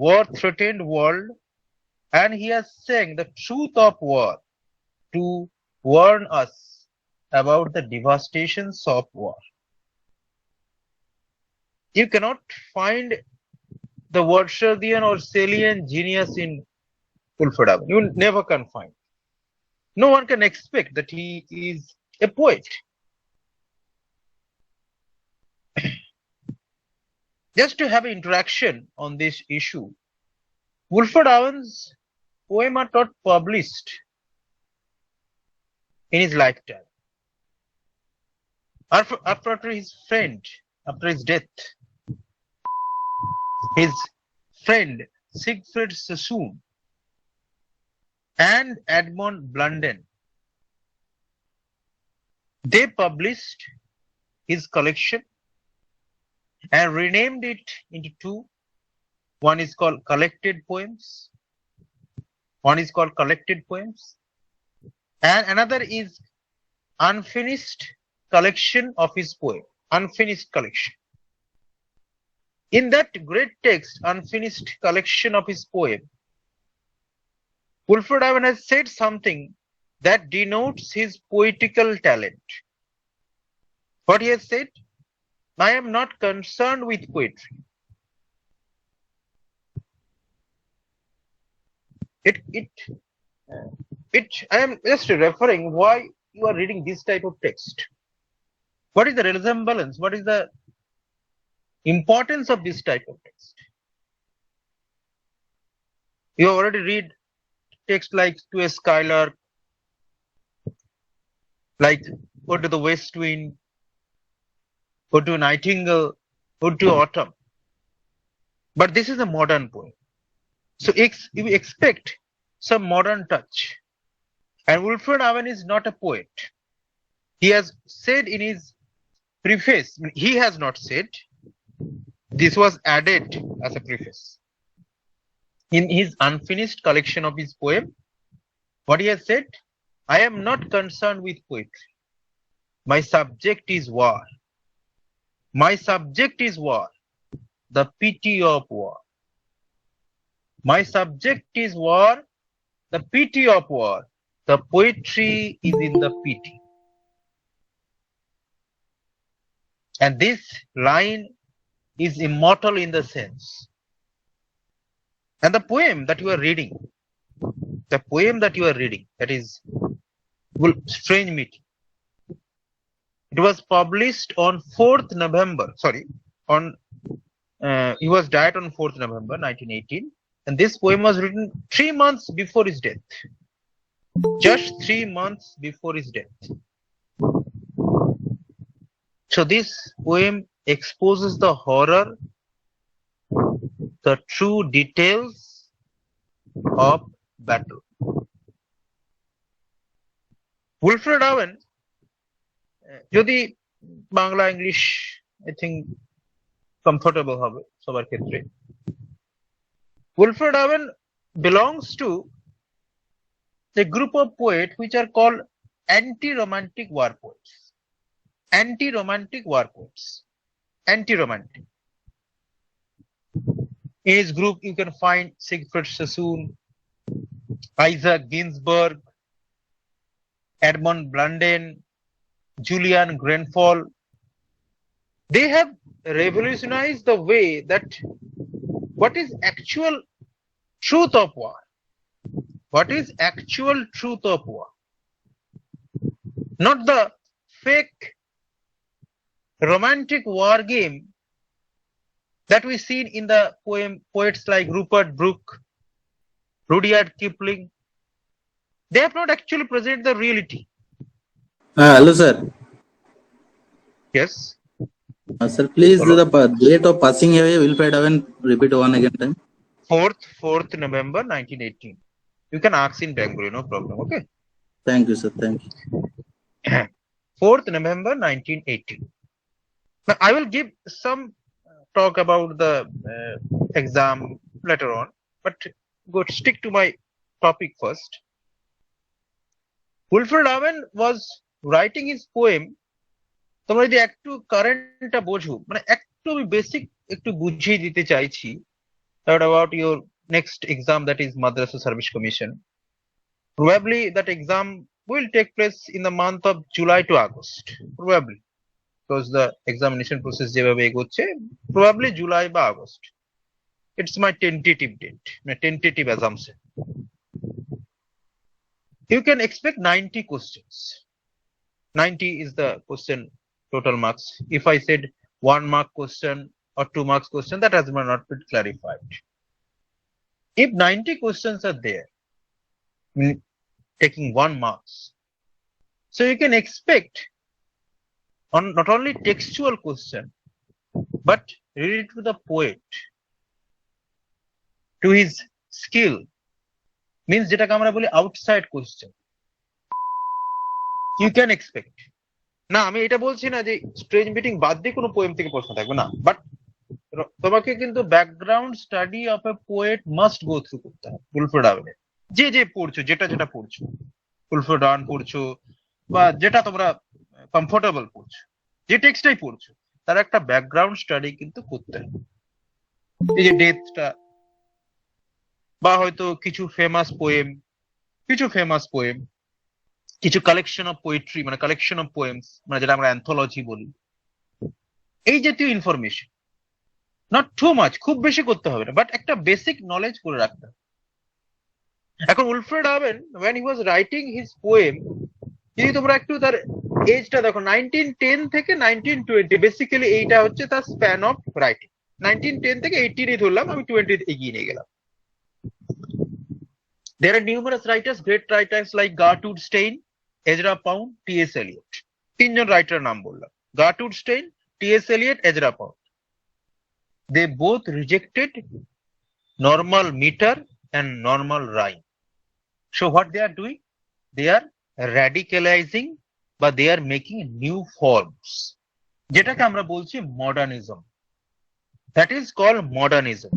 war-threatened world, and he has sang the truth of war to warn us about the devastations of war. You cannot find the Wordsworthian or Salian genius in Wilfred Owen. You never can find. No one can expect that he is a poet. Just to have an interaction on this issue, Wilfred Owen's poems are not published in his lifetime. After his friend, after his death, his friend Siegfried Sassoon and Edmund Blunden, they published his collection and renamed it into two. One is called Collected Poems. And another is Unfinished Collection of his poem. Unfinished collection. In that great text, Unfinished Collection of his poem, Wilfred Owen has said something that denotes his poetical talent. What he has said? I am not concerned with poetry. I am just referring why you are reading this type of text. What is the resemblance? What is the importance of this type of text? You already read text like To a Skylark, like Ode to the West Wind, Ode to a Nightingale, Ode to Autumn. But this is a modern poem. So you expect some modern touch. And Wilfred Owen is not a poet. He has said in his preface, he has not said, this was added as a preface. In his unfinished collection of his poem, what he has said, I am not concerned with poetry. My subject is war. My subject is war, the pity of war. My subject is war, the pity of war. The poetry is in the pity. And this line is immortal in the sense. And the poem that you are reading, that is Strange Meeting, it was published on 4th November, he was died on 4th November 1918. And this poem was written 3 months before his death. Just 3 months before his death. So this poem exposes the horror, the true details of battle. Wilfred Owen, যদি Bangla English I think comfortable হবে সবার ক্ষেত্রে, Wilfred Owen belongs to a group of poets which are called anti-romantic war poets. Anti-romantic war poets. Anti-romantic. In his group, you can find Siegfried Sassoon, Isaac Ginsberg, Edmund Blunden, Julian Grenfell. They have revolutionized the way that what is actual truth of war. What is actual truth of war? Not the fake romantic war game that we see in the poets like Rupert Brooke, Rudyard Kipling. They have not actually presented the reality. Hello, sir. Yes. Sir, please, the date of passing away, Wilfred Owen, repeat one again time. 4th November 1918. You can ask in Bengali, no problem. Okay. Thank you, sir. Thank you. 4th November 1918. Now, I will give some talk about the exam later on, but stick to my topic first. Wilfred Owen was writing his poem. তোমরা যদি একটু কারেন্টটা বোঝো, মানে একটু আমি basic একটু বুঝিয়ে দিতে চাইছি, What about your next exam, that is Madrasa Service Commission? Probably that exam will take place in the month of July to August. Probably. Because the examination process যেভাবে এগোচ্ছে, probably July বা August. It's my tentative date, my tentative assumption. You can expect 90 questions. 90 is the question total marks. If I said 1 mark question or 2 marks question, that has not been clarified. If 90 questions are there, taking 1 marks, so you can expect on not only textual question, but related to the poet, to his skill, means যেটাকে আমরা বলি outside question, you can expect. না আমি এটা বলছি না যে strange meeting বাদ দিয়ে কোনো পোয়েম থেকে প্রশ্ন থাকবে না, বাট তোমাকে কিন্তু background study of a poet must go through করতে হবে। উলফ্রেড আবেনের যে যে পড়ছো, যেটা পড়ছো, উলফ্রেড আবেন পড়ছো বা যেটা তোমরা কমফোর্টেবল পড়ছো, যে টেক্সটাই পড়ছো, তার একটা ব্যাকগ্রাউন্ড স্টাডি কিন্তু করতে হবে। এই যে ডেথটা বা হয়তো কিছু ফেমাস পোয়েম, কিছু কালেকশন অফ পোয়েট্রি, মানে কালেকশন অফ পোয়েমস, মানে যেটা আমরা অ্যান্থোলজি বলি, এই জাতীয় ইনফরমেশন নট টু মাচ, খুব বেশি করতে হবে না, বাট একটা বেসিক নলেজ করে রাখতে হবে। এখন উলফ্রেড আবেন when he was writing his poem, যদি তোমরা একটু তার এজটা দেখো, 1910 থেকে 1920, বেসিক্যালি এইটা হচ্ছে তার স্প্যান অফ রাইটিং। 1910 থেকে 18 ধরলাম, আমি 20 এগিয়ে নিয়ে গেলাম। There are numerous writers, great writers like Gertrude Stein, Ezra Pound, T.S. Eliot. তিনজন রাইটার নাম বললাম, Gertrude Stein, T.S. Eliot, Ezra Pound. They both rejected normal meter and normal rhyme. So what they are doing? They are radicalizing, but they are making new forms, যেটাকে আমরা বলছি modernism. That is called modernism.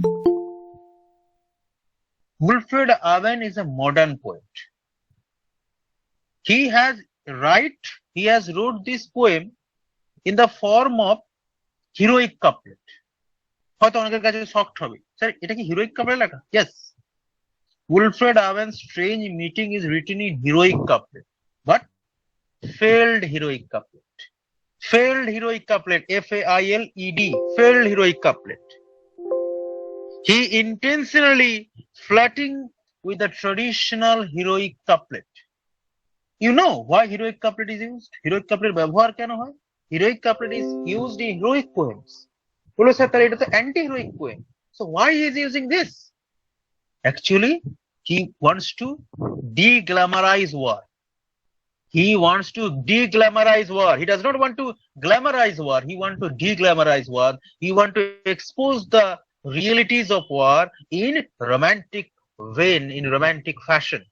Wilfred Owen is a modern poet. He has wrote this poem in the form of heroic couplet. হয়তো অনেকের কাছে shocked হবে, sir এটা কি heroic couplet লেখা? Yes. Wilfred Owen's Strange Meeting is written in heroic couplet, but failed heroic couplet. Failed heroic couplet, F-A-I-L-E-D, failed heroic couplet. He intentionally flirting with the traditional heroic couplet. You know why heroic couplet is used? Heroic couplet ব্যবহার কেন হয়? Heroic couplet is used in heroic poems. বলো sir তাহলে এটা তো anti heroic poem, so why he is using this? Actually, he wants to de-glamorize war. He wants to de-glamorize war. He does not want to glamorize war. He wants to de-glamorize war. He wants to expose the realities of war in romantic vein, in romantic fashion.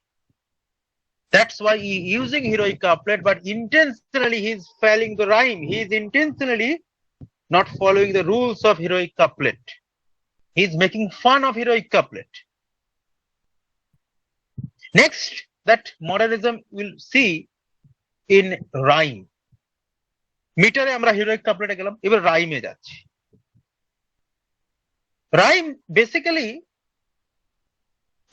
That's why he is using heroic couplet, but intentionally he is failing the rhyme. He is intentionally not following the rules of heroic couplet. He is making fun of heroic couplet. Next, that modernism will see in rhyme. মিটারে আমরা heroic কাপলেটে গেলাম, এবার রাইমে যাচ্ছি। Rhyme basically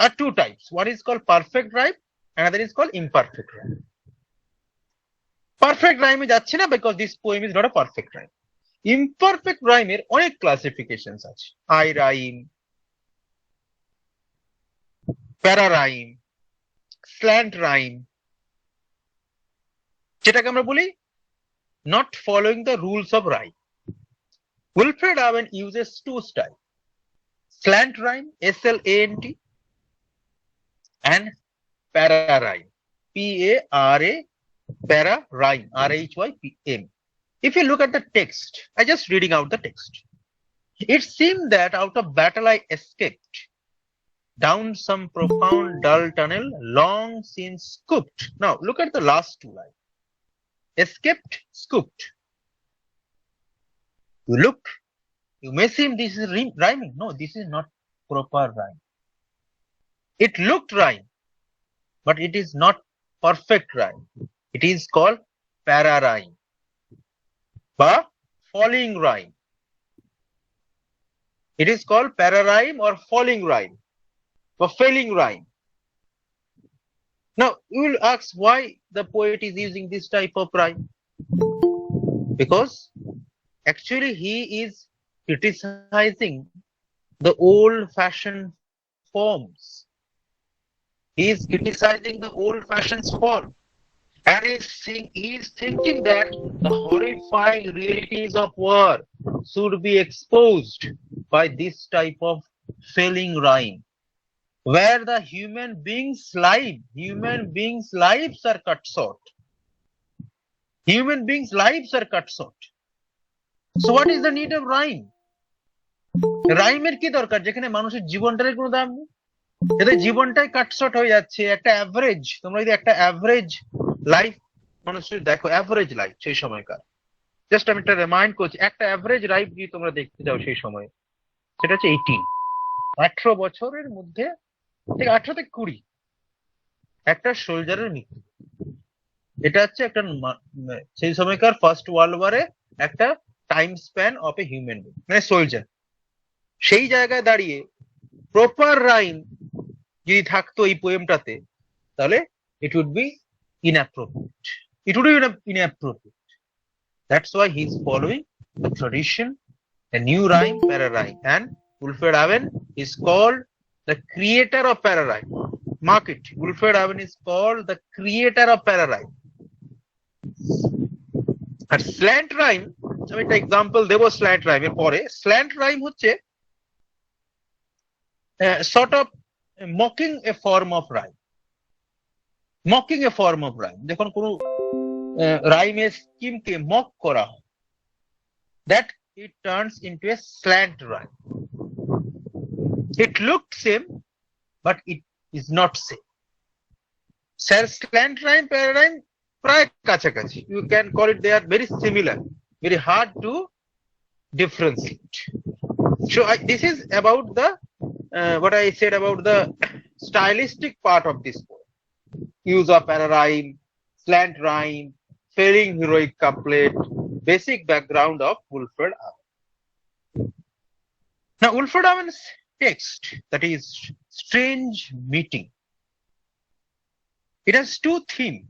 are two types. One is called perfect rhyme, another is called imperfect rhyme. Perfect rhyme এ যাচ্ছে না because this poem is not a perfect rhyme. Imperfect rhyme এর অনেক classifications আছে, আই রাইম, প্যারা rhyme, slant rhyme, যেটাকে আমরা বলি not following the rules of rhyme. Wilfred Owen uses two styles, slant rhyme, S-L-A-N-T, and para rhyme, P-A-R-A, para rhyme, R-H-Y-P-M. If you look at the text, I just reading out the text. It seemed that out of battle I escaped down some profound dull tunnel long since scooped. Now look at the last two lines. Escaped, scooped. You look, you may seem this is rhyming. No, this is not proper rhyme. It looked rhyme, but it is not perfect rhyme. It is called para rhyme, বা falling rhyme. It is called pararhyme or falling rhyme or failing rhyme. Now you will ask why the poet is using this type of rhyme, because actually he is criticizing the old fashioned forms. He is criticizing the old fashioned form, and he is thinking that the horrifying realities of war should be exposed by this type of failing rhyme, where the human beings' lives are cut short. Human beings' lives are cut short. So what is the need of rhyme? রাইমের কি দরকার যেখানে মানুষের জীবনটার কোনো দাম নেই? এতে জীবনটাই কাটছট হয়ে যাচ্ছে। একটা অ্যাভারেজ, তোমরা যদি একটা অ্যাভারেজ লাইফ মানুষের দেখো, অ্যাভারেজ লাইফ সেই সময়কার, জাস্ট আমি একটা রিমাইন্ড করছি, একটা অ্যাভারেজ লাইফ যদি তোমরা দেখতে যাও সেই সময়, সেটা হচ্ছে 18 বছরের মধ্যে থেকে 18 থেকে 20 একটা সোলজারের মৃত্যু। এটা হচ্ছে একটা সেই সময়কার ফার্স্ট ওয়ার্ল্ড ওয়ারে একটা time span of a human being, মানে সোলজার। সেই জায়গায় দাঁড়িয়ে প্রপার রাইম যদি থাকতো এই পোয়েমটাতে, তাহলে it would be inappropriate. It would be inappropriate. That's why he is following the tradition, a new rhyme, pararhyme, and Wilfred Owen is called the creator of pararhyme. Mark it. Wilfred Owen is called the creator of pararhyme. আর slant rhyme, আমি একটা example দেবো slant রাইমের পরে। Slant rhyme হচ্ছে sort of mocking a form of rhyme. Mocking a form of rhyme. যখন কোনো রাইমের স্কিমকে mock করা হয়, that it turns into a slant rhyme. It looked same, but it is not same. Slant rhyme, pararhyme, প্রায় কাছাকাছি. You can call it, they are very similar, very hard to differentiate. So this is about the what I said about the stylistic part of this poem. Use of pararhyme, slant rhyme, failing heroic couplet, basic background of Wilfred Owen. Now Wilfred Owen's text, that is Strange Meeting, it has two themes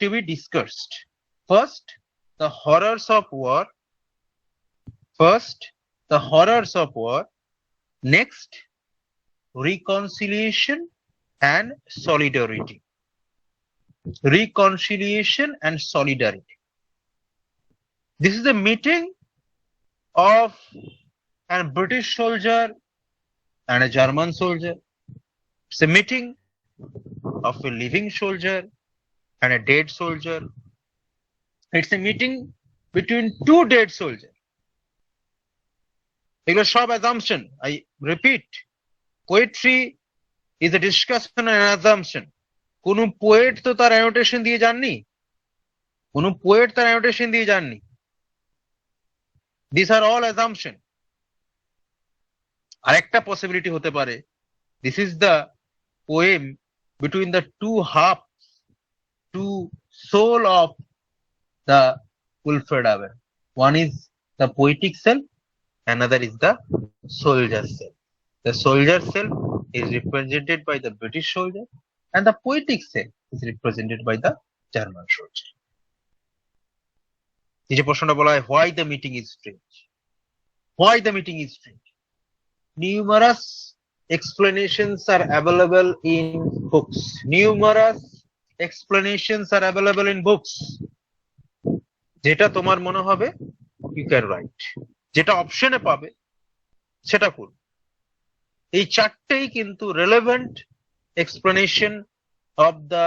to be discussed. First, the horrors of war. Next, reconciliation and solidarity. Reconciliation and solidarity. This is a meeting of a British soldier and a German soldier. It's a meeting of a living soldier and a dead soldier. It's a meeting between two dead soldiers. এগুলো সব assumption. I repeat, poetry is a discussion and an assumption. কোন poet তো তার annotation দিয়ে যাননি। These are all assumption. আরেকটা possibility হতে পারে, this is the poem between the two halves, two soul of the Wilfred Owen. One is the poetic self, another is the soldier self. The soldier self is represented by the British soldier, and the poetic self is represented by the German soldier. এই যে প্রশ্নটা বলা হয়, why the meeting is strange? Why the meeting is strange? Numerous explanations are available in books. যেটা তোমার মনে হবে, you can write. যেটা অপশনে পাবে সেটা করুন। এই চারটেই কিন্তু relevant explanation of the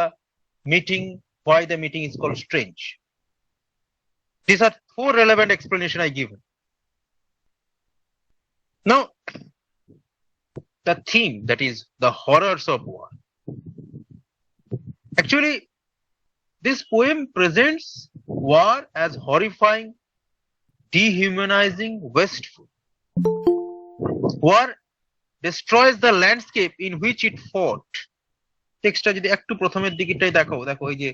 meeting, why the meeting is called strange. These are four relevant explanation I given. Now, the theme, that is the horrors of war. Actually, this poem presents war as horrifying, dehumanizing, wasteful. War destroys the landscape in which it fought. টেক্সটটা যদি একটু প্রথমের দিকটাই দেখো এই যে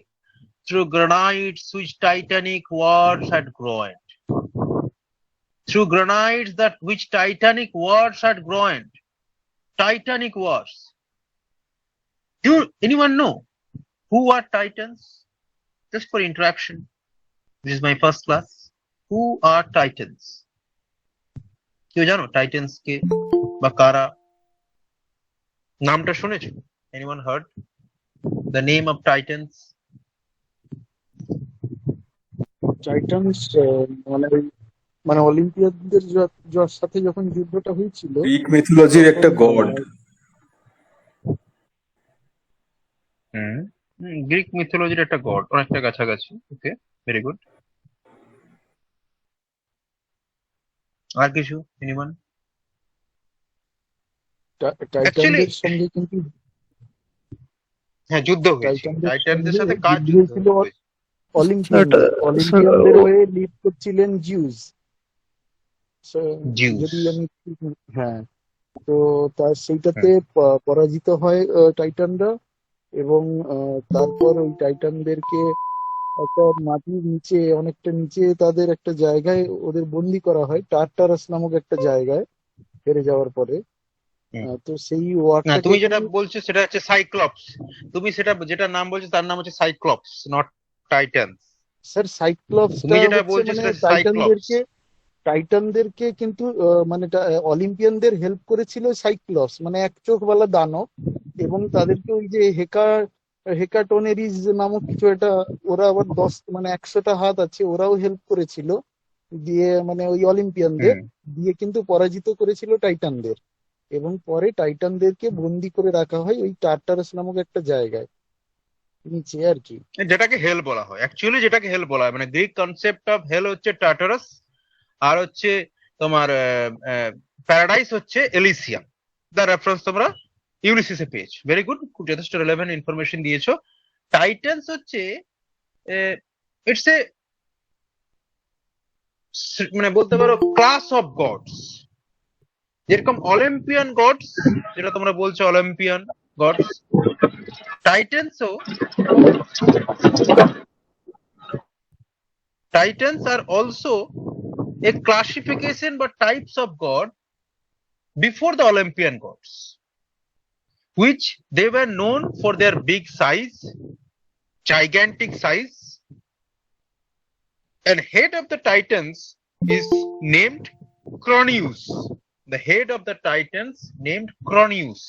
through granites which titanic wars had groaned. through granites that which titanic wars had grown. Titanic wars. Do anyone know who are titans? Just for interaction. This is my first class. Who are titans? কেউ জানো Titans কে বা কারা? নামটা শুনেছো? Anyone heard the name of titans? Titans মানে অলিম্পিয়ানদের সাথে যখন যুদ্ধটা হয়েছিল, গ্রিক মিথোলজির একটা গড। গ্রিক মিথোলজির একটা গড, অনেকটা কাছাকাছি। ওকে, ভেরি গুড। আর কিছু এনিওয়ান? টাইটানদের সঙ্গে কিন্তু হ্যাঁ, যুদ্ধ হয়েছে। টাইটানদের সাথে কার যুদ্ধ যুদ্ধ হয়েছিল? হয়েছে? অলিম্পিয়ানদের হয়ে লিড করছিলেন জিউস। যদি আমি হ্যাঁ, তো তার সেইটাতে পরাজিত হয় টাইটানরা, এবং তারপর ওই টাইটানদেরকে একটা মাটির নিচে, অনেকটা নিচে তাদের একটা জায়গায় ওদের বন্দি করা হয়, টার্টারাস নামক একটা জায়গায় হেরে যাওয়ার পরে। তো সেই না, তুমি যেটা বলছো সেটা হচ্ছে সাইক্লপস। তুমি সেটা যেটা নাম বলছো তার নাম হচ্ছে Cyclops, not Titans. Sir Cyclops তুমি যেটা বলছো সেটা সাইক্লপস। টাইটানদেরকে কিন্তু মানে অলিম্পিয়ানদের হেল্প করেছিল সাইক্লপস, মানে এক চোখওয়ালা দানব, এবং তাদেরকে ওই যে হেকাটোনেরিজ নামক কিছু একটা, ওরা আবার 100টা হাত আছে, ওরাও হেল্প করেছিল দিয়ে, মানে ওই অলিম্পিয়ানদের দিয়ে কিন্তু পরাজিত করেছিল টাইটানদের, এবং পরে টাইটানদেরকে বন্দি করে রাখা হয় ওই টার্টারাস নামক একটা জায়গায় নিচে আর কি, যেটাকে হেল বলা হয়। অ্যাকচুয়ালি যেটাকে হেল বলা হয়, মানে গ্রিক কনসেপ্ট অফ হেল হচ্ছে টার্টারাস, আর হচ্ছে তোমার প্যারাডাইস হচ্ছে এলিসিয়াম। দ্য রেফারেন্স তোমরা ইউলিসিসে পেয়েছো। ভেরি গুড, খুব যথেষ্ট রিলেভেন্ট ইনফরমেশন দিয়েছো। টাইটান্স হচ্ছে ইটস এ, মানে বলতে পারো ক্লাস অফ গডস। যেরকম অলিম্পিয়ান গডস, যেটা তোমরা বলছো Olympian gods, Titans are also a classification but types of god before the Olympian gods, which they were known for their big size, gigantic size, and head of the Titans is named Cronius. The head of the Titans named Cronius,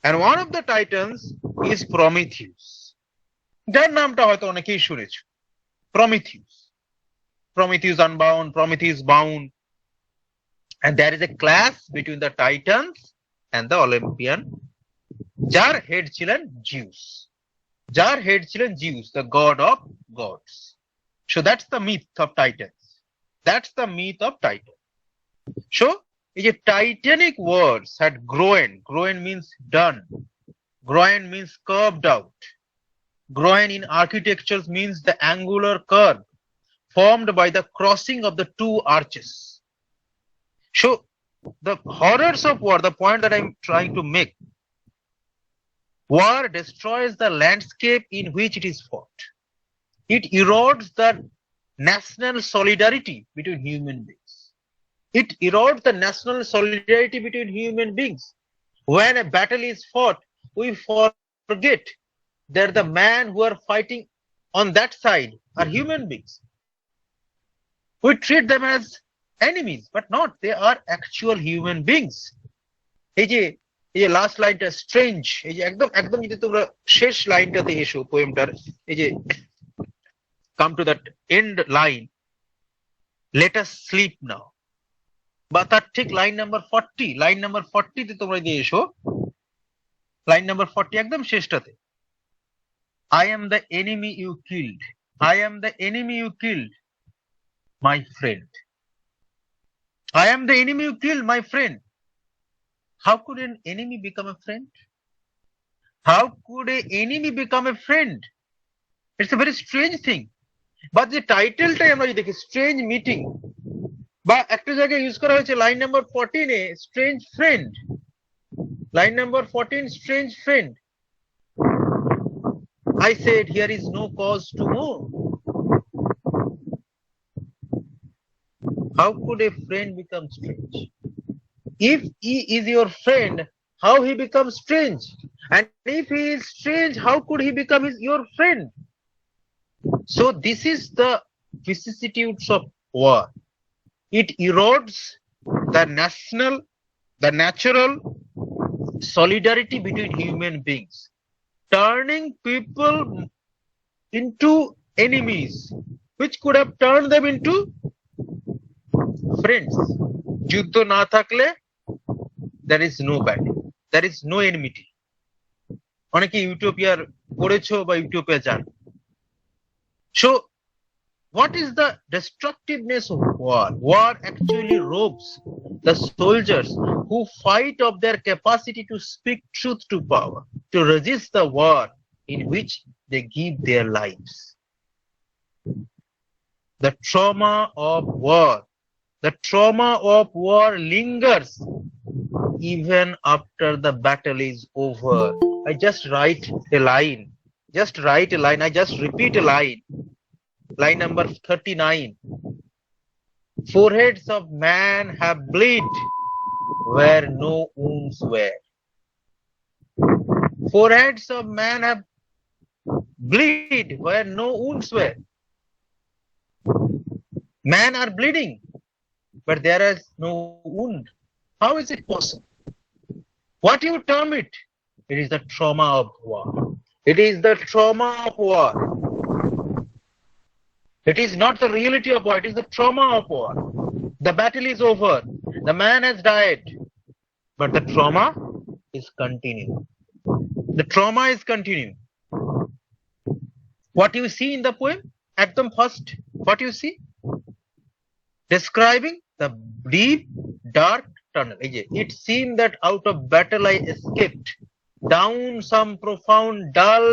and one of the Titans is Prometheus. যার নামটা হয়তো অনেকেই শুনেছো, Prometheus. Prometheus unbound, Prometheus bound. And there is a clash between the Titans and the Olympian. যার head ছিলেন Zeus, যার head ছিলেন Zeus, the god of gods. So that's the myth of Titans. That's the myth of Titan. So এই যে Titanic words had grown. Grown means done. Groin means curved out. Groin in architecture means the angular curve formed by the crossing of the two arches. So the horrors of war, the point that I'm trying to make, war destroys the landscape in which it is fought. It erodes the national solidarity between human beings. It erodes the national solidarity between human beings. When a battle is fought, we forget that the men who are fighting on that side are human beings. We treat them as enemies, but not. They are actual human beings. এই যে last লাইনটা strange, এই যে একদম একদম যদি তোমরা শেষ লাইনটাতে এসো পোয়েমটার, এই যে come to that end line, let us sleep now, বা তার ঠিক লাইন নাম্বার 40, লাইন নাম্বার 40 তে তোমরা দিয়ে এসো, লাইন নাম্বার 40 একদম শেষটাতে, I am the enemy you killed. I am the enemy you killed, my friend. I am the enemy you killed, my friend. How could an enemy become a friend? How could an enemy become a friend? It's a very strange thing. But the title টাই আমরা যদি দেখি, strange meeting, বা একটা জায়গায় use করা হয়েছে line number 14 A strange friend, line number 14 strange friend. I said here is no cause to mourn. how could a friend become strange? If he is your friend, how he becomes strange? And if he is strange, how could he become your friend? So this is the vicissitudes of war. It erodes the natural solidarity between human beings, turning people into enemies, which could have turned them into friends. যুদ্ধ না থাকলে there is no battle, there is no enmity. অনেকে ইউটোপিয়ার পড়েছো বা utopia জানো। So what is the destructiveness of war? War actually robs the soldiers who fight of their capacity to speak truth to power, to resist the war in which they give their lives. The trauma of war lingers even after the battle is over. I just write a line. I just repeat a line. Line number 39. Foreheads of man have bled where no wounds were. Foreheads of man have bled where no wounds were. Men are bleeding, but there is no wound. How is it possible? What you term it? It is the trauma of war. It is the trauma of war. It is not the reality of war, it is the trauma of war. The battle is over. The man has died. But the trauma is continuing. The trauma is continuing. What you see in the poem? At the first, what you see? Describing the deep, dark tunnel. It seemed that out of battle I escaped down some profound, dull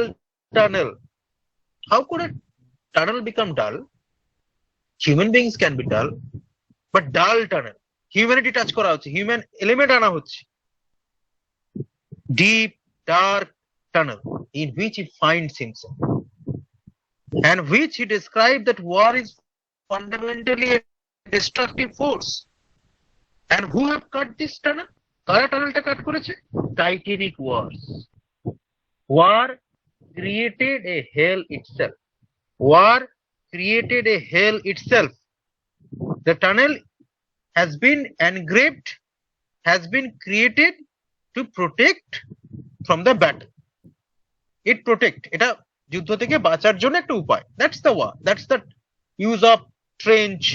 tunnel. How could a tunnel become dull? Human beings can be dull, but dull tunnel. Humanity touch kora hocche, human element ana hocche. Deep, dark tunnel in which he finds himself, and which he described that war is fundamentally a destructive force. And who have cut this tunnel? Kara tunnel ta cut koreche? Titanic wars. War created a hell itself. War created a hell itself. The tunnel has been engraved, has been created to protect from the battle. It protect. এটা যুদ্ধ থেকে বাঁচার জন্য একটা উপায়. That's the war. That's the use of trench.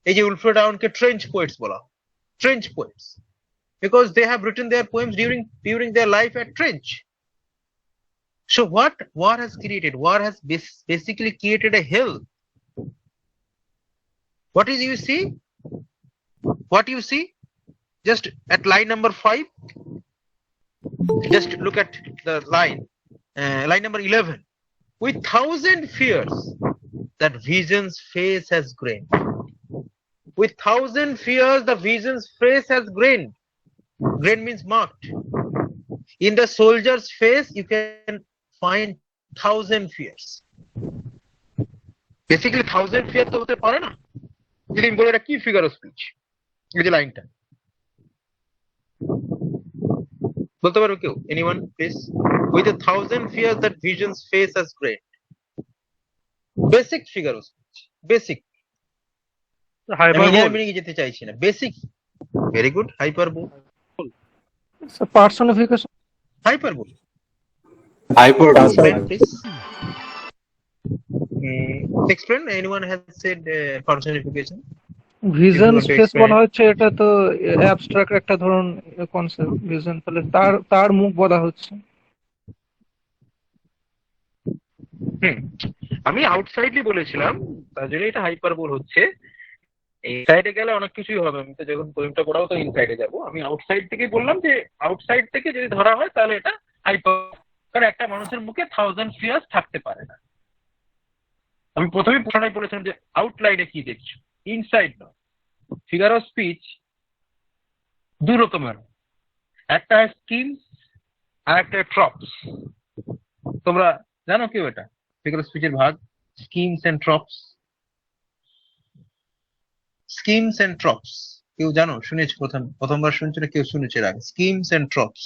এই যে উলফ্রেড আউনকে trench poets বলা হয়. Trench poets. Because they have written their poems during their life at trench. So what war has created? War has basically created a hell. What is you see? What you see? Just at line number 5. Just look at the line. Line number 11. With 1,000 fears, that vision's face has grained. With 1,000 fears, the vision's face has grained. Grain means marked. In the soldier's face, you can find 1,000 fears. Basically, 1,000 fears to hote pare na. Jodi bole eta ki figure of speech. এই যে লাইনটা বলতে পারো কেউ? Anyone, please? With 1,000 fears, that vision's face has grained. Basic figure of speech. Basic. আমি যেতে চাইছি না. Basic. Very good. Hyperbole. It's a personification. Hyperbole. Hyperbole. Please. Explain. Anyone has said personification? Vision space বলা হচ্ছে, এটা তো abstract একটা ধরুন কনসেপ্ট ভিজন, তাহলে তার মুখ বলা হচ্ছে। আমি আউটসাইডলি বলেছিলাম, তার জন্য এটা হাইপারবোল হচ্ছে। ইনসাইডে গেলে অনেক কিছুই হবে, আমি তো যখন পোয়েমটা পড়াবো তো ইনসাইডে যাবো। আমি আউটসাইড থেকে বললাম যে আউটসাইড থেকে যদি ধরা হয় তাহলে এটা হাইপার, কারণ একটা মানুষের মুখে 1,000 ফিয়ার্স থাকতে পারে না। আমি প্রথমেই প্রশ্নটাই বলেছিলাম যে আউটলাইনে কি দেখছো, ইনসাইড নয়। ফিগার অফ স্পিচ দু রকমের, একটা স্কিমস আর একটা ট্রপস। তোমরা জানো কেউ এটা ফিগার অফ স্পিচের ভাগ, স্কিমস এন্ড ট্রপস? স্কিমস এন্ড ট্রপস, কেউ জানো? শুনেছ? প্রথমবার শুনছো না কেউ শুনেছে এর আগে? স্কিমস এন্ড ট্রপস,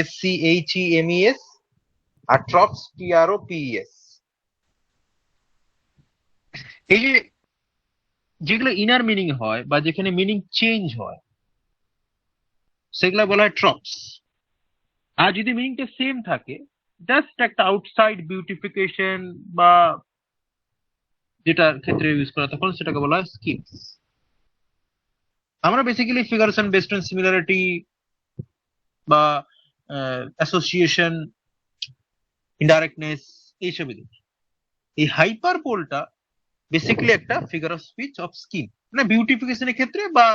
SCHEMES, আর ট্রপস TROPES। এই যে যেগুলো ইনার মিনিং হয় বা যেখানে মিনিং চেঞ্জ হয় সেগুলো বলা হয় ট্রপস। আর যদি মিনিংটা সেম থাকে, জাস্ট একটা আউটসাইড বিউটিফিকেশন বা যেটার ক্ষেত্রে ইউজ করা, তখন সেটাকে বলা হয় স্কিমস। আমরা বেসিক্যালি ফিগারেশন বেসড অন সিমিলারিটি বা অ্যাসোসিয়েশন, ইনডাইরেক্টনেস এইসবই দেখি। এই হাইপারবোলটা বেসিক্যালি একটা figure of speech of scheme, মানে বিউটিফিকেশনের ক্ষেত্রে বা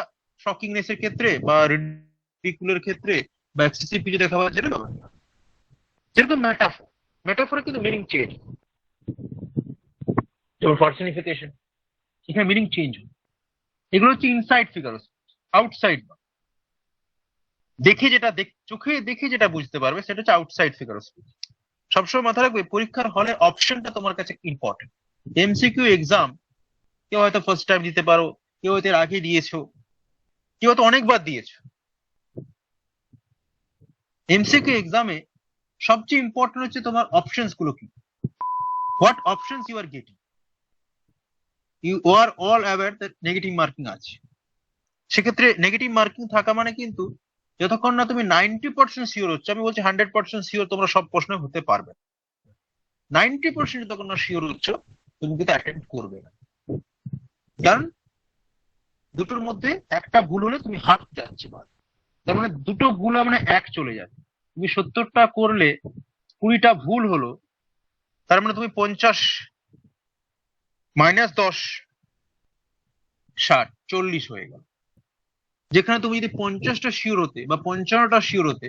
শকিংনেস এর ক্ষেত্রে বা রিডিকুলের ক্ষেত্রে বা এক্সেসিভ কিছু দেখাবার জন্য ব্যবহার করা হয়। যেরকম মেটাফোর, মেটাফোরে কিন্তু মিনিং চেঞ্জ, যেমন পার্সনিফিকেশন, এখানে মিনিং চেঞ্জ হয়। এগুলো হচ্ছে inside figure of speech, outside দেখে যেটা চোখে দেখে যেটা বুঝতে পারবে সেটা হচ্ছে আউটসাইড ফিগার অফ স্পিচ। সবসময় মাথায় রাখবে পরীক্ষার হলে অপশনটা তোমার কাছে ইম্পর্টেন্ট। MCQ এক্সাম কেউ হয়তো ফার্স্ট টাইম দিতে পারো, কেউ হয়তো এর আগে দিয়েছো, কেউ হয়তো অনেকবার দিয়েছো। MCQ এক্সামে সবচেয়ে ইম্পর্টেন্ট হচ্ছে তোমার অপশনস গুলো কি, what options you are getting. You are all aware that negative marking আছে। সেক্ষেত্রে নেগেটিভ মার্কিং থাকা মানে কিন্তু যতক্ষণ না তুমি 90% শিওর হচ্ছে, আমি বলছি 100% শিওর তোমরা সব প্রশ্ন হতে পারবে, 90% যতক্ষণ না শিওর হচ্ছ তুমি কিন্তু অ্যাটেন্ড করবে না। কারণ দুটোর মধ্যে একটা ভুল হলে তুমি হাফ যাচ্ছে, তার মানে দুটো ভুল মানে এক চলে যাবে। তুমি 70টা করলে 20টা ভুল হলো, তার মানে তুমি 50 -10 60 40 হয়ে গেল। যেখানে তুমি যদি 50টা শিওর হতে বা 55টা শিওর হতে,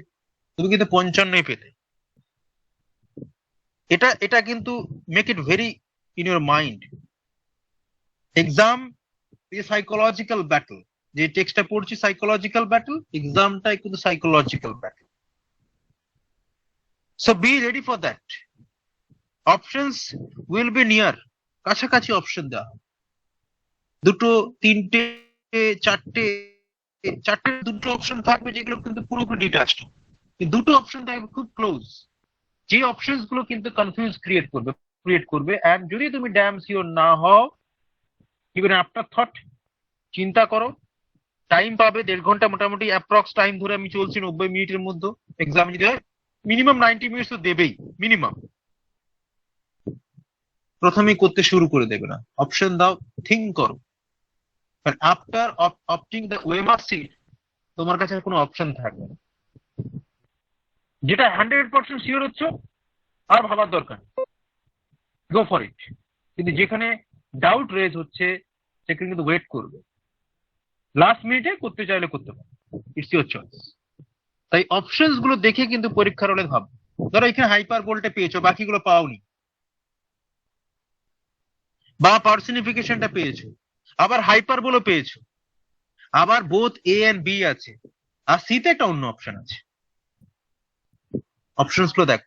তুমি কিন্তু 55ই পেতে। এটা এটা কিন্তু make it very in your mind. Exam is psychological battle. যে টেক্সটটা পড়ছি সাইকোলজিক্যাল ব্যাটল, এক্সামটাই কিন্তু psychological battle. So be ready for that. Options will be near, কাছাকাছি অপশন দেওয়া হবে। দুটো, তিনটে, চারটে, চারটে দুটো অপশন থাকবে যেগুলো কিন্তু পুরোপুরি ডিটাচড, দুটো অপশন থাকবে খুব ক্লোজ। যে অপশনস গুলো কিন্তু কনফিউজ ক্রিয়েট করবে। এন্ড যদি তুমি ড্যাম শিওর না হও, ইভেন আফটার থট, চিন্তা করো, টাইম পাবে 1.5 ঘন্টা মোটামুটি অ্যাপ্রক্স টাইম ধরে আমি চলছি 90 মিনিটের মধ্যে। এক্সাম যদি হয় মিনিমাম 90 মিনিটস তো দেবেই মিনিমাম। প্রথমেই করতে শুরু করে দেবে না, অপশন দাও, থিঙ্ক করো। আফটার অপটিং দ্য ওয়েমার সিট তোমার কাছে কোনো অপশন থাকবে না। যেটা 100% শিওর হচ্ছে আর ভাবার দরকার, গো ফর ইট। কিন্তু যেখানে ডাউট রেজ হচ্ছে সেখানে কিন্তু ওয়েট করবে, লাস্ট মিনিটে করতে চাইলে করতে পারো, ইটস ইউর চয়েস। তাই অপশনস গুলো দেখে কিন্তু পরীক্ষার হলে ভাবো। ধরো এখানে হাইপার বোল্টে পেয়েছো, বাকিগুলো পাওনি, বা পার্সনিফিকেশনটা পেয়েছো, আবার হাইপার বলও পেয়েছো, আবার বোথ A and B আছে, আর সি তে একটা অন্য অপশন আছে। অপশনস গুলো দেখ।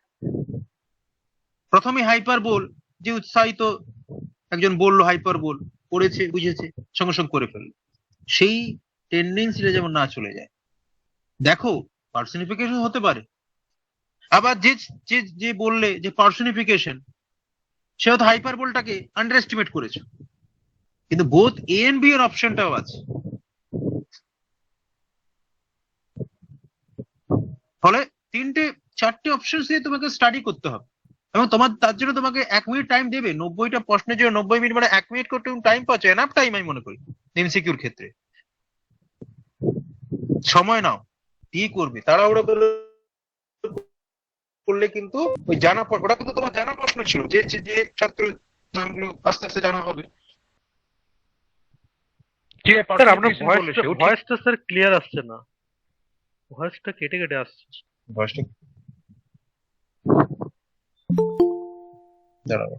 প্রথমে হাইপার বোল, যে উৎসাহিত একজন বললো হাইপার বোল, পড়েছে বুঝেছে সঙ্গে সঙ্গে করে ফেললো, সেই টেন্ডেন্সিটা যেমন না চলে যায়। দেখো পার্সনিফিকেশন হতে পারে, আবার যে যে যে বললে যে পার্সনিফিকেশন, সে হয়তো হাইপার বোলটাকে আন্ডার এস্টিমেট করেছো, কিন্তু বোথ A and B এর অপশনটাও আছে। ফলে তিনটে চারটে অপশন দিয়ে তোমাকে স্টাডি করতে হবে, এবং তোমার তার জন্য তোমাকে 1 মিনিট টাইম দেবে। 90টা প্রশ্নের জন্য 90 মিনিট মানে 1 মিনিট করতে টাইম পাচ্ছ, এনাফ টাইম আমি মনে করি এমসিকিউর ক্ষেত্রে। সময় নাও, দিয়ে করবে। তাড়াহুড়ো করলে কিন্তু ওই জানা, ওটা কিন্তু তোমার জানা প্রশ্ন ছিল, যে যে ছাত্র নামগুলো আস্তে আস্তে জানা হবে। স্যার আপনার ভয়েসটা স্যার ক্লিয়ার আসছে না, ভয়েসটা কেটে কেটে আসছে। ভয়েসটা দাঁড়াও,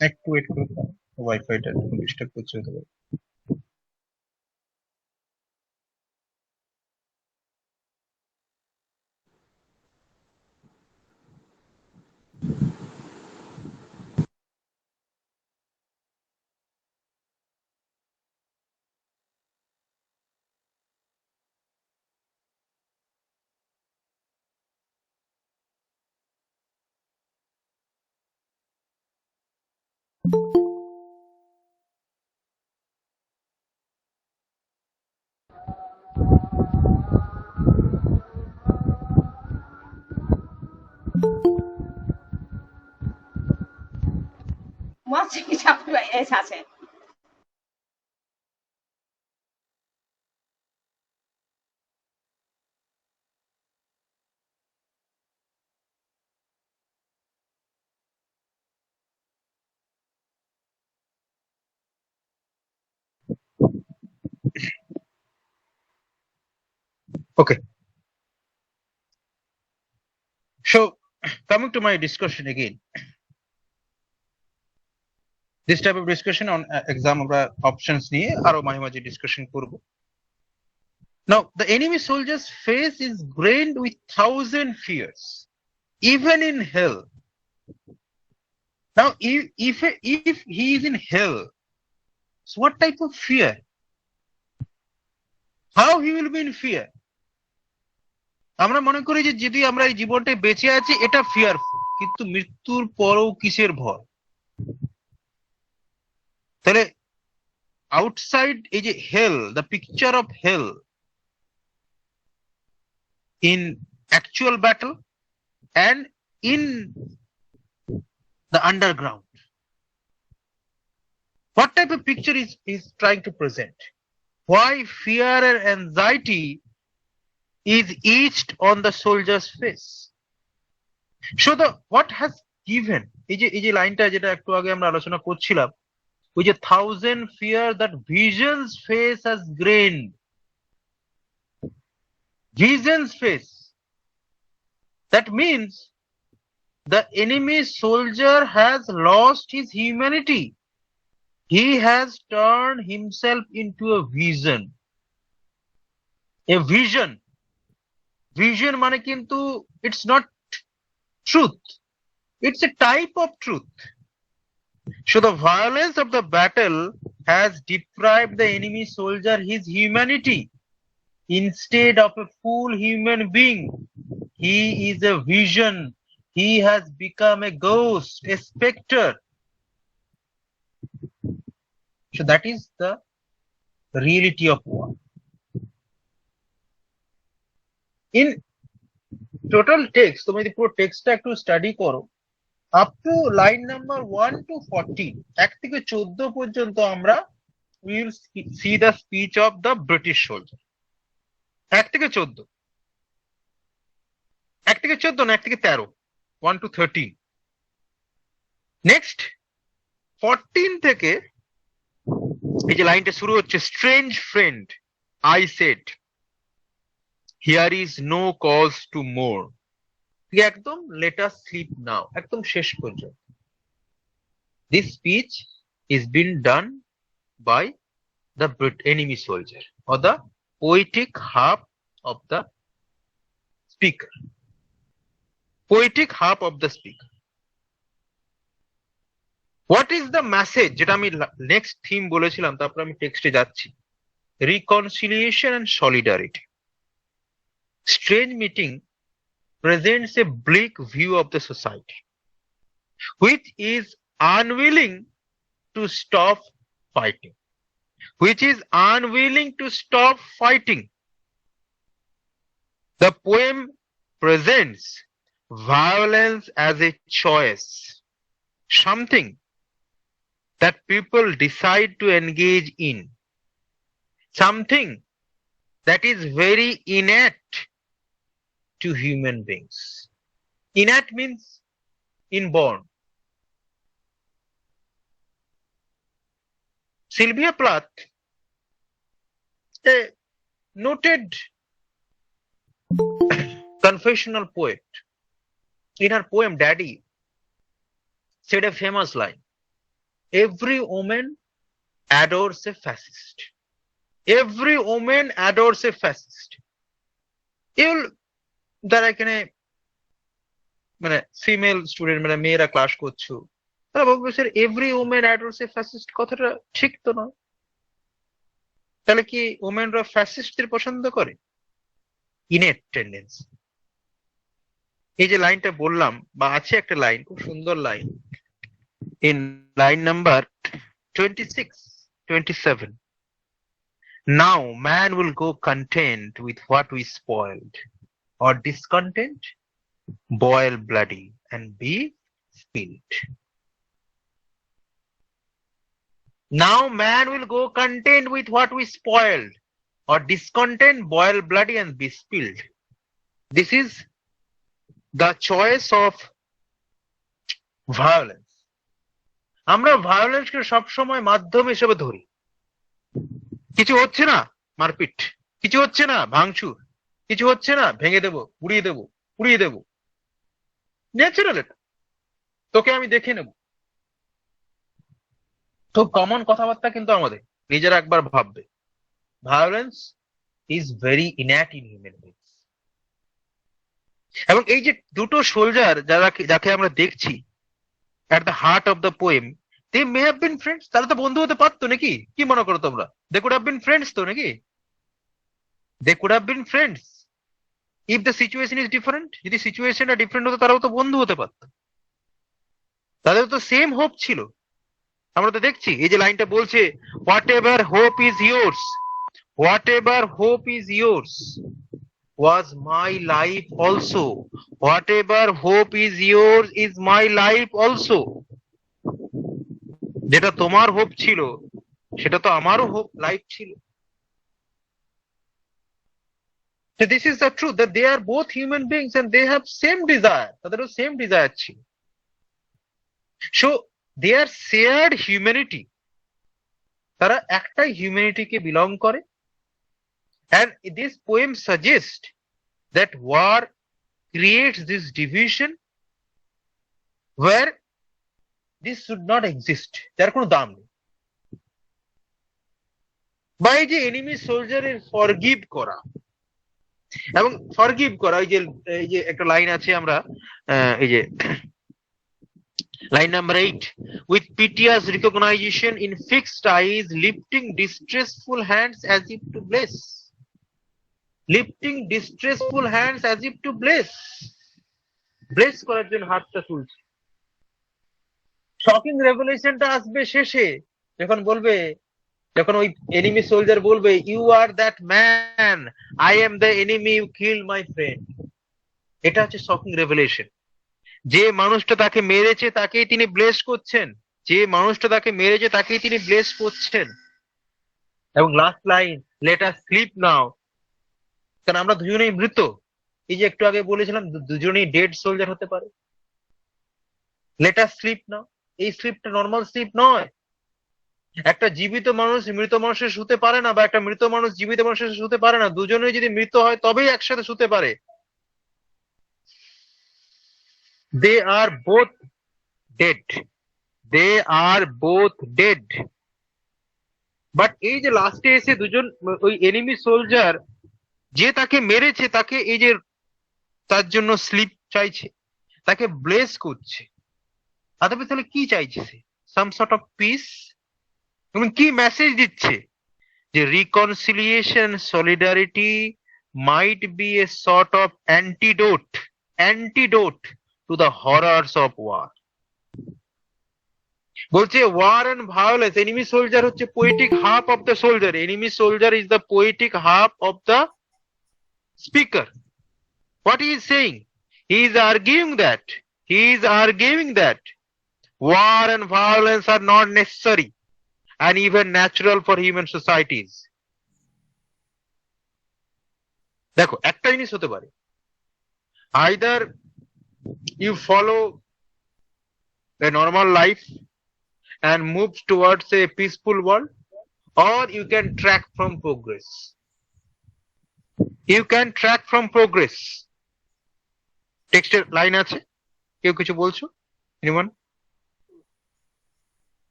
একটু ওয়েট করো, ওয়াইফাইটা ডিস্টার্ব করছে হতে পারে। What's it আছে? Okay. So coming to my discussion again, this type of discussion on exam options নিয়ে আরো মাঝে মাঝে discussion করব. Now the enemy soldier's face is grained with 1,000 fears, even in hell. Now if he is in hell, so what type of fear? How he will be in fear? আমরা মনে করি যে যদি আমরা এই জীবনটায় বেঁচে আছি এটা ফিয়ারফুল, কিন্তু মৃত্যুর পরও কিসের ভয়? তাহলে আউটসাইড এই যে hell, the picture of hell in actual battle and in the underground, what type of picture is trying to present? Why fear and anxiety is etched on the soldier's face? So the what has given এই যে লাইনটা যেটা একটু আগে আমরা আলোচনা করছিলাম, ওই যে 1,000 fear that vision's face has grained. Vision's face, that means the enemy soldier has lost his humanity. He has turned himself into a vision. A vision. Vision মানে কিন্তু it's not truth. It's a type of truth. So the violence of the battle has deprived the enemy soldier his humanity. Instead of a full human being, he is a vision. He has become a ghost, a specter. So that is the reality of war. In total text, তুমি যদি পুরো টেক্সটটা একটু study করো, up to line number 1 to 14, 1 থেকে 14 পর্যন্ত আমরা we will see the speech of the British soldier. 1 থেকে 14, 1 থেকে 14 না 1 থেকে 13, 1 to 13. নেক্সট 14 থেকে এই যে লাইনটা শুরু হচ্ছে, strange friend I said, here is no cause to mourn, একদম লেট আস স্লিপ নাও, একদম শেষ পর্যন্ত। This speech is been done by the enemy soldier or the poetic half of the speaker. Poetic half of the speaker. What is the message? যেটা আমি next theme বলেছিলাম, তারপর আমি টেক্সটে যাচ্ছি। Reconciliation and solidarity. Strange meeting presents a bleak view of the society, which is unwilling to stop fighting. Which is unwilling to stop fighting. The poem presents violence as a choice, something that people decide to engage in, something that is very innate to human beings. Innate means inborn. Sylvia Plath, a noted confessional poet, in her poem Daddy, said a famous line: every woman adores a fascist. Every woman adores a fascist. You'll যারা এখানে মানে female student, মানে মেয়েরা class করছো, তারা বলবে sir every woman adores a fascist, কথাটা ঠিক তো নয়। তাহলে কি ওমেনরা ফ্যাসিস্টদের পছন্দ করে? Innate tendency. এই যে লাইনটা বললাম, বা আছে একটা লাইন, খুব সুন্দর line, in line number 26, 27. Now man will go content with what we spoiled, or discontent, boil bloody and be spilled. Now man will go content with what we spoiled, or discontent boil bloody and be spilled. This is the choice of violence. আমরা ভায়োলেন্সকে সবসময় মাধ্যম হিসেবে ধরি। কিছু হচ্ছে না মারপিট, কিছু হচ্ছে না ভাঙচুর, কিছু হচ্ছে না ভেঙে দেবো, উড়িয়ে দেবো, পুড়িয়ে দেবো। ন্যাচারাল এটা, তোকে আমি দেখে নেব। খুব কমন কথাবার্তা কিন্তু আমাদের, নিজেরা একবার ভাববে। Violence is very innate in human beings. এবং এই যে দুটো সোলজার যাকে আমরা দেখছি at the heart of the poem, they may have been friends. তারা তো বন্ধু হতে পারতো নাকি? কি মনে করো তোমরা? They could have been friends তো নাকি? They could have been friends. If the situation is different, যদি সিচুয়েশনটা ডিফারেন্ট হতো তারাও তো বন্ধু হতে পারতো। তাদের তো সেম হোপ ছিল। আমরা তো দেখছি এই যে লাইনটা বলছে, what ever hope is yours, what ever hope is yours was my life also. Whatever hope is yours is my life also. যেটা তোমার হোপ ছিল সেটা তো আমারও হোপ লাইফ ছিল। So this is the truth that they are both human beings and they have same desire. তাদেরও same desire ছিল। So their shared humanity, তারা একটাই হিউম্যানিটিকে বিলং করে। And this poem suggests that war creates this division where this should not exist. যার কোনো দাম নেই। বা এই যে এনিমি সোলজারের ফরগিভ করা, এবং ফরগিভ করা, এই যে একটা লাইন আছে, আমরা এই যে line number 8, with piteous recognition in fixed eyes, lifting distressful hands as if to bless. Lifting distressful hands as if to bless. Bless করার জন্য হাতটা তুলছে। শকিং রেভেলেশনটা আসবে শেষে, যখন বলবে, যখন ওই এনিমি সোলজার বলবে, you are that man, I am the enemy, you killed my friend. এটা হচ্ছে শকিং রেভেলেশন। যে মানুষটা তাকে মেরেছে তাকেই তিনি ব্লেস করছেন, যে মানুষটা তাকে মেরেছে তাকেই তিনি ব্লেস করছেন। এবং last line, let us sleep নাও, কারণ আমরা দুজনেই মৃত। এই যে একটু আগে বলেছিলাম দুজনেই ডেড সোলজার হতে পারে। লেট আস স্লিপ নাও, এই স্লিপটা নর্মাল স্লিপ নয়। একটা জীবিত মানুষ মৃত মানুষের শুতে পারে না, বা একটা মৃত মানুষ জীবিত মানুষের শুতে পারে না। দুজনেই যদি মৃত হয় তবেই একসাথে শুতে পারে। They are both dead, they are both dead. But এই যে লাস্টে এসে দুজন, ওই এনিমি সোলজার যে তাকে মেরেছে তাকে এই যে তার জন্য স্লিপ চাইছে, তাকে ব্লেস করছে। তাহলে কি চাইছে সে? Some sort of peace. এবং কি মেসেজ দিচ্ছে? যে reconciliation, solidarity might be a sort of antidote to the horrors of war. বলছে war and violence, enemy soldier হচ্ছে poetic half of the soldier, enemy soldier is the poetic half of the speaker. What he is saying? He is arguing that war and violence are not necessary and even natural for human societies. দেখো, একটা জিনিস হতে পারে, either you follow a normal life and move towards a peaceful world, or you can track from progress. You can track from progress. টেক্সটের line আছে, কেউ কিছু বলছো? Anyone?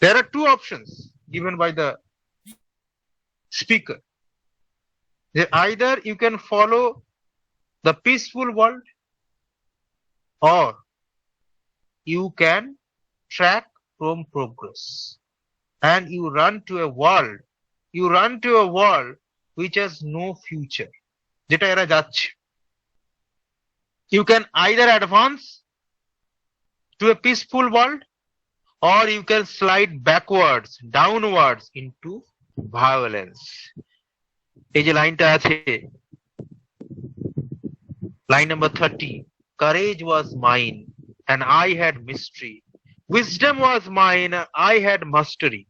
There are two options given by the speaker. Either you can follow the peaceful world, or you can track from progress. And you run to a world which has no future. যেটা এরা যাচ্ছে। You can either advance to a peaceful world, or you can slide backwards, downwards into violence. এই যে লাইনটা আছে, line number 30, courage was mine, and I had mystery. Wisdom was mine, I had mastery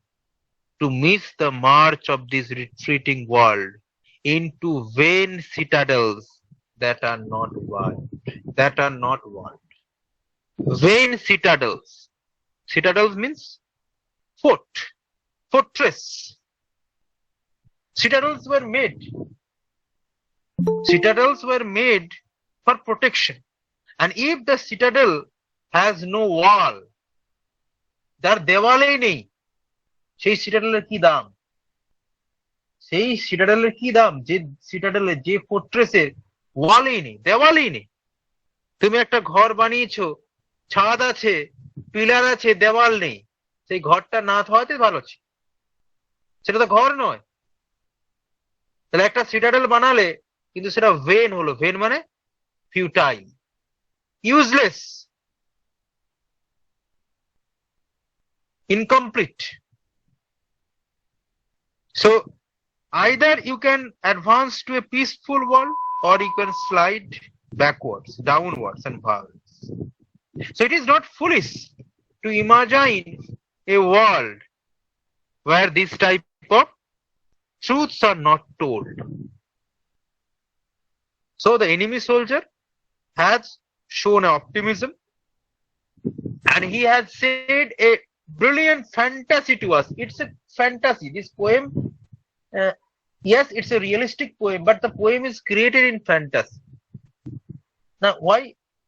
to miss the march of this retreating world into vain citadels that are not wild. That are not wild. Vain citadels. Citadels means fort, fortress. Citadels were made. Citadels were made for protection. And if the citadel has no wall, তার দেওয়ালেই নেই, সেই সিটাডেলের কি দাম? সেই সিটাডেলের কি দাম যে সিটাডেলের, যে ফোর্ট্রেসের ওয়ালই নেই, দেওয়ালই নেই। তুমি একটা ঘর বানিয়েছো, ছাদ আছে, পিলার আছে, দেওয়াল নেই, সেই ঘরটা না হওয়াতে ভালো ছিল, সেটা তো ঘর নয়। তাহলে একটা সিটাডেল বানালে কিন্তু সেটা ভেন হলো। ভেন মানে futile, useless, incomplete. So either you can advance to a peaceful world or you can slide backwards, downwards and backwards. So it is not foolish to imagine a world where this type of truths are not told. So the enemy soldier has shown optimism and he has said a brilliant fantasy to us. It's a fantasy. This poem, yes, it's a realistic poem, but the poem is created in fantasy. Now, why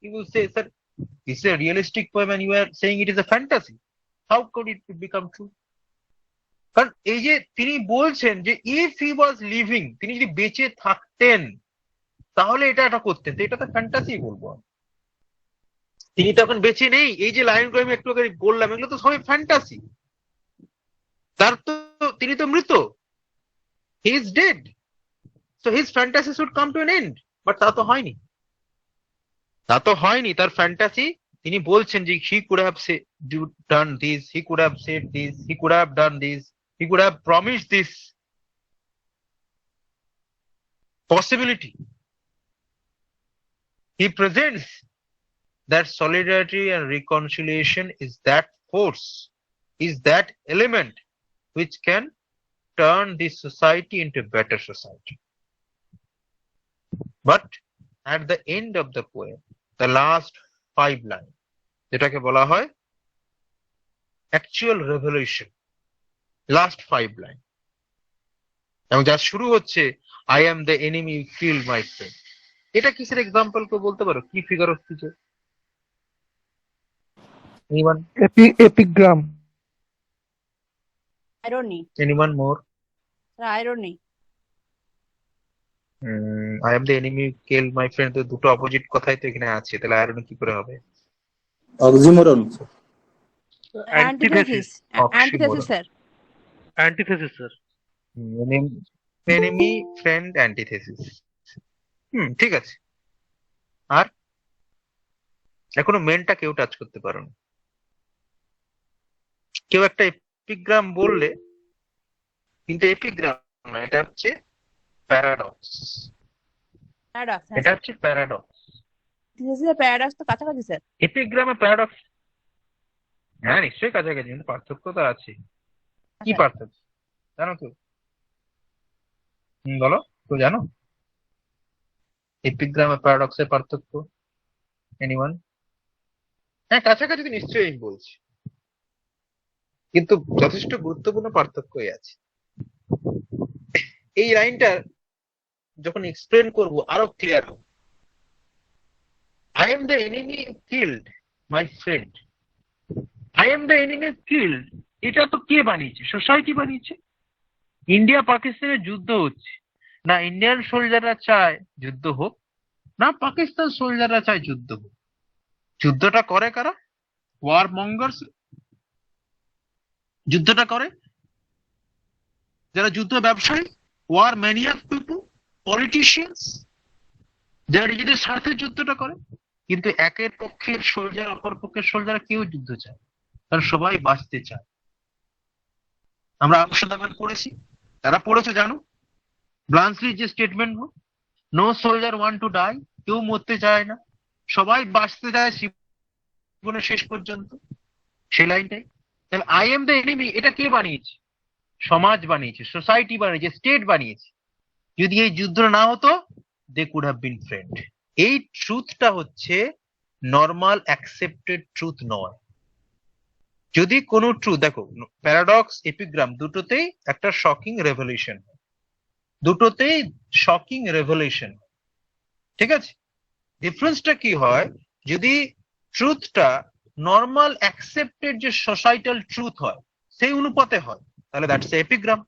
you will say, sir, this is a realistic poem and you are saying it is a fantasy? How could it become true? কারণ এই যে তিনি বলছেন যে if he was living, তিনি যদি বেঁচে থাকতেন তাহলে এটা করতেন, তো এটা তো ফ্যান্টাসি বলবো। তিনি তখন বেঁচে নেই। এই যে লাইনগুলো আমি একটু আগে বললাম, এগুলো তো সবাই ফ্যান্টাসি। তার তো, তিনি তো মৃত, he is dead, so his fantasy should come to an end. But তা তো হয়নি, তা তো হয়নি। তার ফ্যান্টাসি, তিনি বলছেন যে he could have done this, he could have said this, he could have done this, he could have promised this possibility. He presents that solidarity and reconciliation is that force, is that element which can turn this society into a better society. But at the end of the poem, the last 5 lines, যেটাকে বলা হয় actual revolution, last 5 lines, এবং যা শুরু হচ্ছে I am the enemy who killed my friend. এটা কিসের example কেউ বলতে পারো? কি figure of speech? Anyone? Epigram. irony, Anyone more? irony, I am the enemy who killed my friend, তো দুটো অপোজিট কথাই তো এখানে আছে, তাহলে আয়রনি কি করে হবে? oxymoron. Antithesis. antithesis sir, Antithesis, sir. Enemy friend antithesis. ঠিক আছে। আর এখনো মেনটা কেউ টাচ করতে পারো না। কেউ একটা এপিগ্রাম বললে, কিন্তু এপিগ্রাম না, এটা হচ্ছে প্যারাডক্স। paradox, এটা হচ্ছে paradox. this is a paradox তো কাছাকাছি স্যার। এপিগ্রামে প্যারাডক্স, হ্যাঁ নিশ্চয়ই কাছাকাছি, কিন্তু পার্থক্য তো আছে। কি পার্থক্য জানো তো? বলো তো, জানো এপিগ্রামে প্যারাডক্সের পার্থক্য? এনিওয়ান? হ্যাঁ কাছাকাছি তো নিশ্চয়ই আমি বলছি, কিন্তু যথেষ্ট গুরুত্বপূর্ণ পার্থক্যই আছে। এই লাইনটা যখন এক্সপ্লেন করবো আরো ক্লিয়ার হবে। I am the enemy killed my friend. I am the enemy killed. এটা তো কে বানিয়েছে? সোসাইটি বানিয়েছে। ইন্ডিয়া পাকিস্তানের যুদ্ধ হচ্ছে, না ইন্ডিয়ান সোলজাররা চায় যুদ্ধ হোক, না পাকিস্তান সোলজাররা চায় যুদ্ধ হোক। যুদ্ধটা করে কারা? ওয়ার মঙ্গার্স। যুদ্ধটা করে যারা যুদ্ধ ব্যবসায়ী, ওয়ার ম্যানিয়াক পিপল, পলিটিশিয়ানস, যারা নিজেদের স্বার্থে যুদ্ধটা করে। কিন্তু একের পক্ষের সোলজার অপর পক্ষের সোলজার কেউ যুদ্ধ চায়, কারণ সবাই বাঁচতে চায়। আমরা আমস্টারডামে পড়েছি, তারা পড়েছে জানো ব্লান্সলির যে statement, no soldier want to die, কেউ মরতে চায় না, সবাই বাঁচতে চায়, জীবনের শেষ পর্যন্ত, সেই লাইনটাই। তাহলে আই এম দ্য এনিমি এটা কে বানিয়েছে? সমাজ বানিয়েছে, সোসাইটি বানিয়েছে, স্টেট বানিয়েছে। যদি এই যুদ্ধ না হতো, they could have been friend. এই ট্রুথটা হচ্ছে নর্মাল অ্যাকসেপ্টেড ট্রুথ নয়। যদি কোনো ট্রুথ, দেখো প্যারাডক্স এপিগ্রাম দুটোতেই একটা শকিং রেভলিউশন, দুটোতেই শকিং রেভলিউশন, ঠিক আছে? ডিফারেন্সটা কি হয়, যদি ট্রুথটা নর্মাল অ্যাকসেপ্টেড যে সোসাইটাল ট্রুথ হয় সেই অনুপাতে হয়, তাহলে দ্যাটস এপিগ্রাম।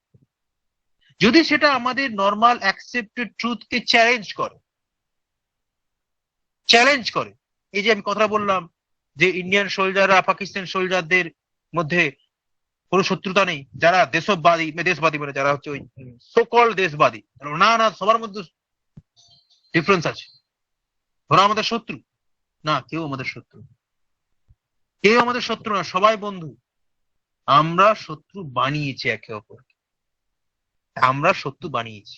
যদি সেটা আমাদের নর্মাল অ্যাকসেপ্টেড ট্রুথকে চ্যালেঞ্জ করে, এই যে আমি কথা বললাম যে ইন্ডিয়ান সোলজাররা পাকিস্তান সোলজারদের মধ্যে কোনো শত্রুতা নেই, যারা দেশবাদী মানে যারা হচ্ছে ওই সোকল দেশবাদী, না না সবার মধ্যে ডিফারেন্স আছে, ওরা আমাদের শত্রু না, কেউ আমাদের শত্রু, কেউ আমাদের শত্রু না, সবাই বন্ধু। আমরা শত্রু বানিয়েছি একে অপরকে, আমরা শত্রু বানিয়েছি,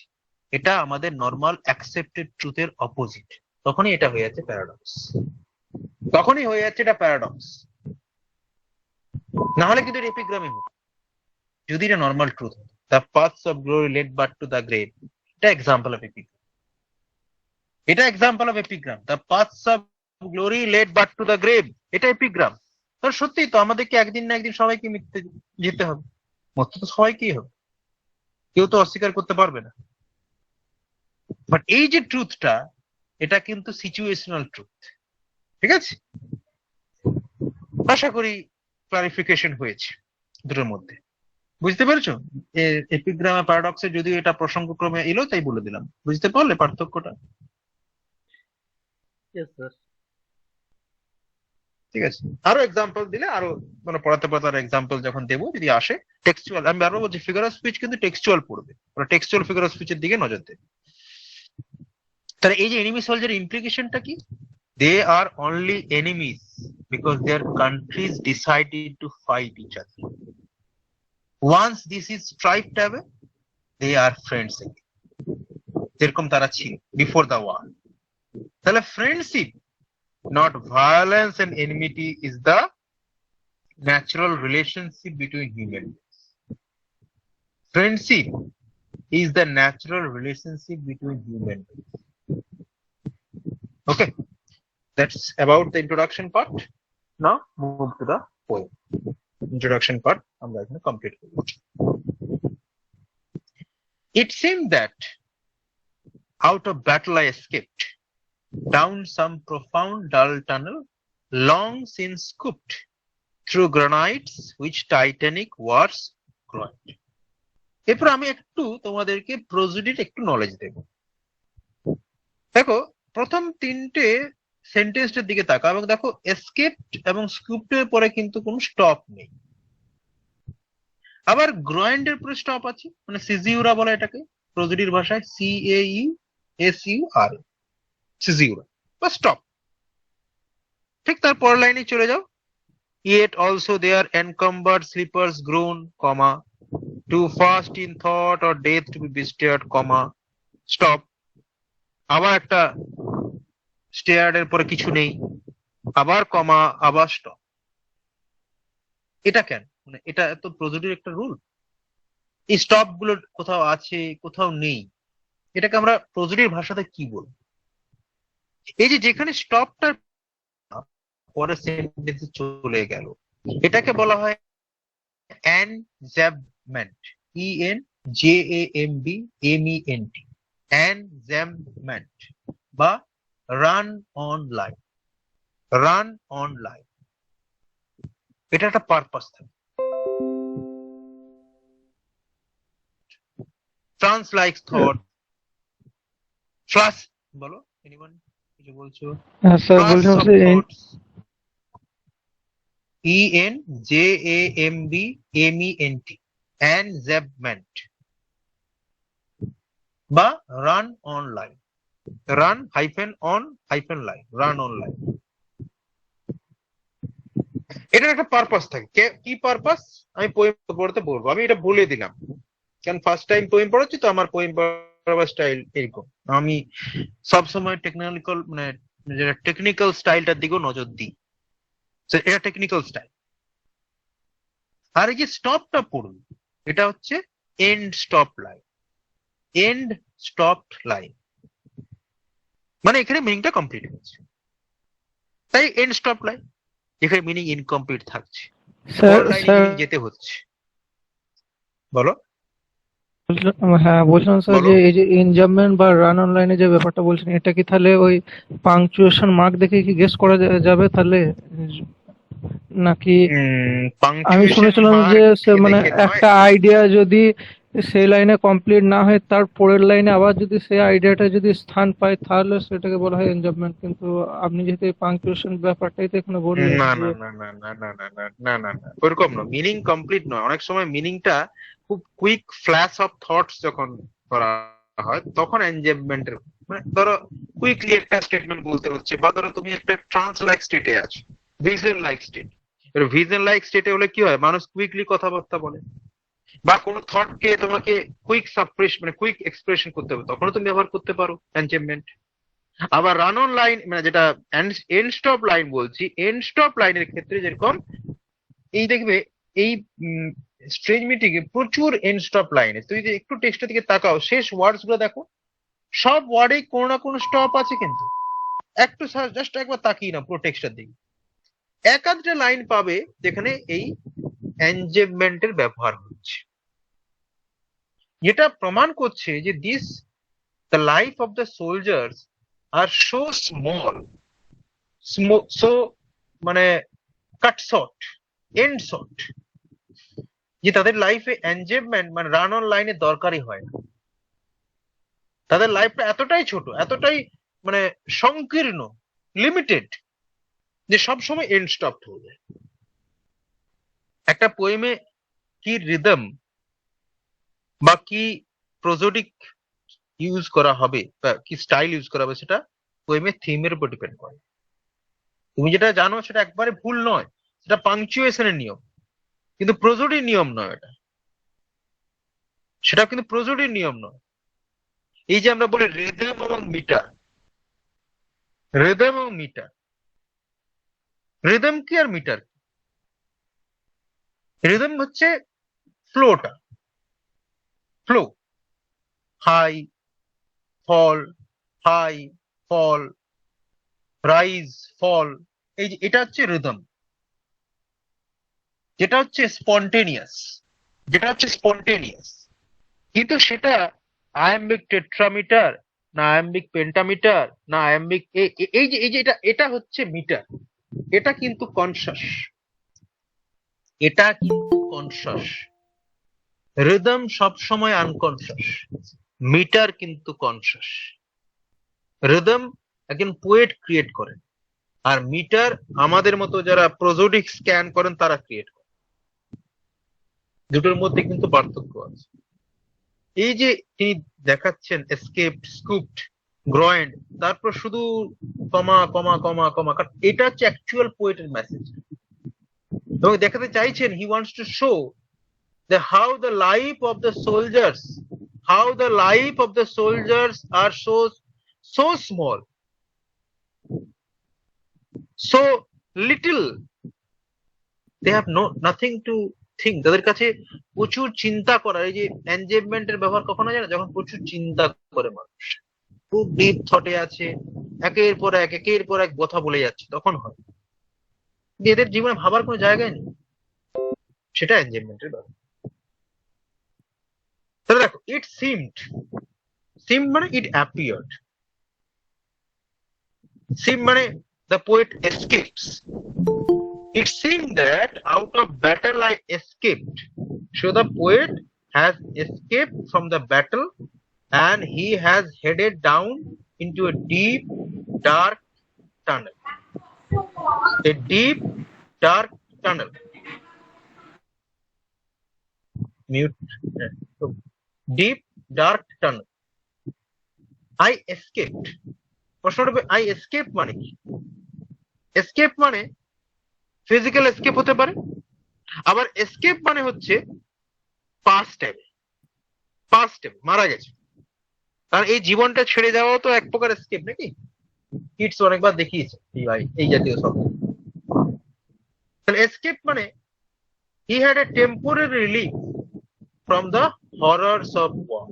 এটা আমাদের নর্মাল অ্যাকসেপ্টেড ট্রুথের অপোজিট। তখনই এটা হয়ে যাচ্ছে প্যারাডক্স, তখনই হয়ে যাচ্ছে এটা প্যারাডক্স। না হলে কিন্তু এপিগ্রামই হতো, যদি এটা নর্মাল ট্রুথ হতো। The paths of glory lead but to the grave, এটা এক্সাম্পল অফ এপিগ্রাম, এটা example of epigram. The paths of glory lead but to the grave, এটা এপিগ্রাম। তাহলে সত্যিই তো আমাদেরকে একদিন না একদিন সবাইকে মৃত্যু যেতে হবে, মরতে তো সবাইকেই হবে, কেউ তো অস্বীকার করতে পারবে না। বাট এই যে ট্রুথটা, এটা কিন্তু সিচুয়েশনাল ট্রুথ, ঠিক আছে? আশা করি ক্লারিফিকেশন হয়েছে দুটোর মধ্যে, বুঝতে পেরেছো? এপিগ্রাম আর প্যারাডক্সে যদিও এটা প্রসঙ্গক্রমে এলো তাই বলে দিলাম, বুঝতে পারলে পার্থক্যটা? Yes, sir. ঠিক আছে, আরো এক্সাম্পল দিলে আরো মানে পড়াতে পড়াতে এক্সাম্পল যখন দেবো যদি আসে টেক্সচুয়াল, আমি বারবার বলছি ফিগার অফ স্পিচ কিন্তু টেক্সচুয়াল পড়বে, ওরা টেক্সচুয়াল ফিগার অফ স্পিচের দিকে নজর দেবে। তাহলে এই যে এনিমি সোলজার ইমপ্লিকেশনটা কি? They are only enemies because their countries decided to fight each other. Once this is stripped away, they are friends, যেরকম তারা ছিল বিফোর দ্য ওয়ার। তাহলে friendship, not violence and enmity, is the natural relationship between human beings. Friendship is the natural relationship between human beings. Okay, that's about the introduction part. Now move to the poem. Introduction part I'm going to complete. It seemed that out of battle I escaped, down some profound dull tunnel, long since scooped through granites which Titanic wars groined. এরপর আমি একটু তোমাদেরকে প্রোসিডির একটু knowledge দেব। দেখো প্রথম তিনটে সেন্টেন্সের দিকে তাকাও এবং দেখো এসকেপড এবং স্কুপডের পরে কিন্তু কোনো স্টপ নেই, আবার গ্রয়েন্ডের পরে স্টপ আছে, মানে সিজিউরা বলে এটাকে প্রোসিডির ভাষায়, CAESUR, সিজিউরা বা স্টপ। ঠিক তার পরের লাইনে চলে যাও, yet also their encumbered slippers groan, comma, too fast in thought or death to be bestirred, comma, stop। আবার একটা স্টেয়ার্ড এর পরে কিছু নেই, আবার কমা, আবার স্টপ। এটা কেন? মানে এটা তো প্রোসিডির একটা রুল, এই স্টপ গুলো কোথাও আছে কোথাও নেই, এটাকে আমরা প্রোসিডির ভাষাতে কি বলবো? এই যে যেখানে স্টপটা পরের সেন্টেন্সে চলে গেল, এটাকে বলা হয় এনজ্যাবমেন্ট, ENJAMBMENT, এনজ্যাবমেন্ট বা run on line, run on line. এটা একটা পারপাস থাকে। ট্রান্স লাইক থট, ফ্লাশ, বলো এনিওয়ান কিছু বলছো? স্যার বলছিলাম যে ENJAMBMENT, এনজ্যাবমেন্ট বা run on line, run hyphen on hyphen line, run on line. এটার একটা পারপাস থাকে। কি পারপাস আমি পোয়েম পড়তে বলবো, আমি এটা বলে দিলাম কারণ ফার্স্ট টাইম পোয়েম পড়াচ্ছি তো, আমার পোয়েম পড়াবার স্টাইল এরকম, আমি সবসময় টেকনিক্যাল মানে যেটা টেকনিক্যাল স্টাইলটার দিকেও নজর দিই। এটা টেকনিক্যাল স্টাইল। আর এই যে স্টপটা পড়ুন, এটা হচ্ছে end stop line. End stop line মানে এখানে মিনিংটা কমপ্লিট হচ্ছে, তাই এন্ড স্টপ লাইন। এখানে মিনিং ইনকমপ্লিট থাকছে, স্যার পরের লাইনে স্যার মিনিং যেতে হচ্ছে। বলো হ্যাঁ বলছিলাম স্যার বলো। যে এই যে এনজামমেন্ট বা রান অনলাইনে যে ব্যাপারটা বলছেন, এটা কি তাহলে ওই পাংচুয়েশন মার্ক দেখে কি গেস করা যাবে তাহলে, নাকি? আমি পাংচুয়েশন শুনেছিলাম যে মার্ক মানে দেখে নয়। একটা আইডিয়া যদি সেই লাইনে কমপ্লিট না হয়, তার পরের লাইনে আবার যদি সেই আইডিয়াটা যদি স্থান পায়, তাহলে সেটাকে বলা হয় এনজাজমেন্ট। কিন্তু আপনি যেহেতু এই পাংচুয়েশন ব্যাপারটাই তো এখানে বললেন না যে না না না না না না না না না না, ওরকম না। মিনিং কমপ্লিট নয়, অনেক সময় মিনিংটা খুব কুইক ফ্ল্যাশ অফ থটস যখন করা হয় তখন এনজেবমেন্টের, মানে ধরো কুইকলি একটা স্টেটমেন্ট বলতে হচ্ছে, বা ধরো তুমি একটা ট্রান্স লাইক স্টেটে আছো, vision like state. Vision like স্টেটে হলে কি হয়, মানুষ কুইকলি কথাবার্তা বলে, বা কোনো থটকে তোমাকে কুইক সাপ্রেস মানে কুইক এক্সপ্রেশন করতে হবে, তখনও তুমি ব্যবহার করতে পারো এনজেবমেন্ট। আবার রান অন লাইন মানে যেটা এন্ড স্টপ লাইন বলছি, এন্ড স্টপ লাইনের ক্ষেত্রে যেরকম এই দেখবে এই স্ট্রেঞ্জ মিটিং এ প্রচুর এন্ড স্টপ লাইনে, তুই যে একটু টেক্সটের দিকে তাকাও, শেষ ওয়ার্ডস গুলো দেখো, সব ওয়ার্ডে কোনো না কোনো স্টপ আছে। কিন্তু একটু জাস্ট একবার তাকিয়ে না পুরো টেক্সটের দিকে, এক আধটা লাইন পাবে যেখানে এই এনজেবমেন্টের ব্যবহার হচ্ছে, যেটা প্রমাণ করছে যে this the life of the soldiers are so small, so মানে কাট শর্ট, এন্ড শর্ট, যে তাদের লাইফে এনজেবমেন্ট মানে রান অন লাইনে দরকারই হয় না। তাদের লাইফটা এতটাই ছোট, এতটাই মানে সংকীর্ণ, লিমিটেড, যে সবসময় এন্ড স্টপ হয়ে যায়। একটা পোয়েমে কি রিদম বা কি প্রোজোডিক ইউজ করা হবে বা কি স্টাইল ইউজ করা হবে, সেটা পোয়েমের থিমের উপর ডিপেন্ড করে। তুমি যেটা জানো সেটা একবারে ভুল নয়, সেটা পাংচুয়েশনের নিয়ম, কিন্তু প্রোজোডির নিয়ম নয় এটা, সেটা কিন্তু প্রোজোডির নিয়ম নয়। এই যে আমরা বলি রিদম এবং মিটার, রিদম এবং মিটার, রিদম কি আর মিটার? রিদম হচ্ছে ফ্লোটা, ফ্লো, হাই ফল, হাই ফল, রাইজ ফল, এই যে এটা হচ্ছে রিদম, যেটা হচ্ছে স্পন্টেনিয়াস, যেটা হচ্ছে স্পন্টেনিয়াস। কিন্তু সেটা আয়াম্বিক টেট্রামিটার না আয়াম্বিক পেন্টামিটার না আয়াম্বিক এই যে এটা এটা হচ্ছে মিটার, এটা কিন্তু কনসাস, এটা কিন্তু কনসাস। রিদম সবসময় আনকনসাস, মিটার কিন্তু কনসাস। রিদম একজন পোয়েট ক্রিয়েট করেন, আর মিটার আমাদের মতো যারা প্রোজোডিক স্ক্যান করেন তারা ক্রিয়েট করেন। দুটোর মধ্যে কিন্তু পার্থক্য আছে। এই যে তিনি দেখাচ্ছেন এসকেপড, স্কুপড, গ্রয়েন্ড, তারপর শুধু কমা কমা কমা কমা, কারণ এটা হচ্ছে অ্যাকচুয়াল পোয়েটের মেসেজ। এবং দেখাতে চাইছেন he wants to show the how the life of the soldiers, how the life of the soldiers are so small, so little, they have nothing to think, তাদের কাছে প্রচুর চিন্তা করার, এই যে এনজেবমেন্টের ব্যবহার কখনো জানে যখন প্রচুর চিন্তা করে মানুষ, খুব ডিপ থটে আছে, একের পর এক কথা বলে যাচ্ছে, তখন হয়। এদের জীবনে ভাবার কোনো জায়গায় নেই, সেটা এনজেবমেন্টের ব্যবহার। তাহলে দেখো, ইট সিমড মানে ইট অ্যাপিয়ার্ড, seemed মানে the poet escapes. It seemed that out of battle I escaped. So the poet has escaped from the battle and he has headed down into a deep, dark tunnel. A deep, dark tunnel. Mute. Deep, dark tunnel. I escaped. প্রশ্নটা হবে I escape মানে কি? Escape মানে physical escape হতে পারে, আবার escape মানে হচ্ছে পাস্ট টাইম মারা গেছে, কারণ এই জীবনটা ছেড়ে যাওয়া তো এক প্রকার এসকেপ নাকি? কিডস অনেকবার দেখিয়েছে এই ভাই এই জাতীয় শব্দ। তাহলে এসকেপ মানে he had a temporary relief from the horrors of war.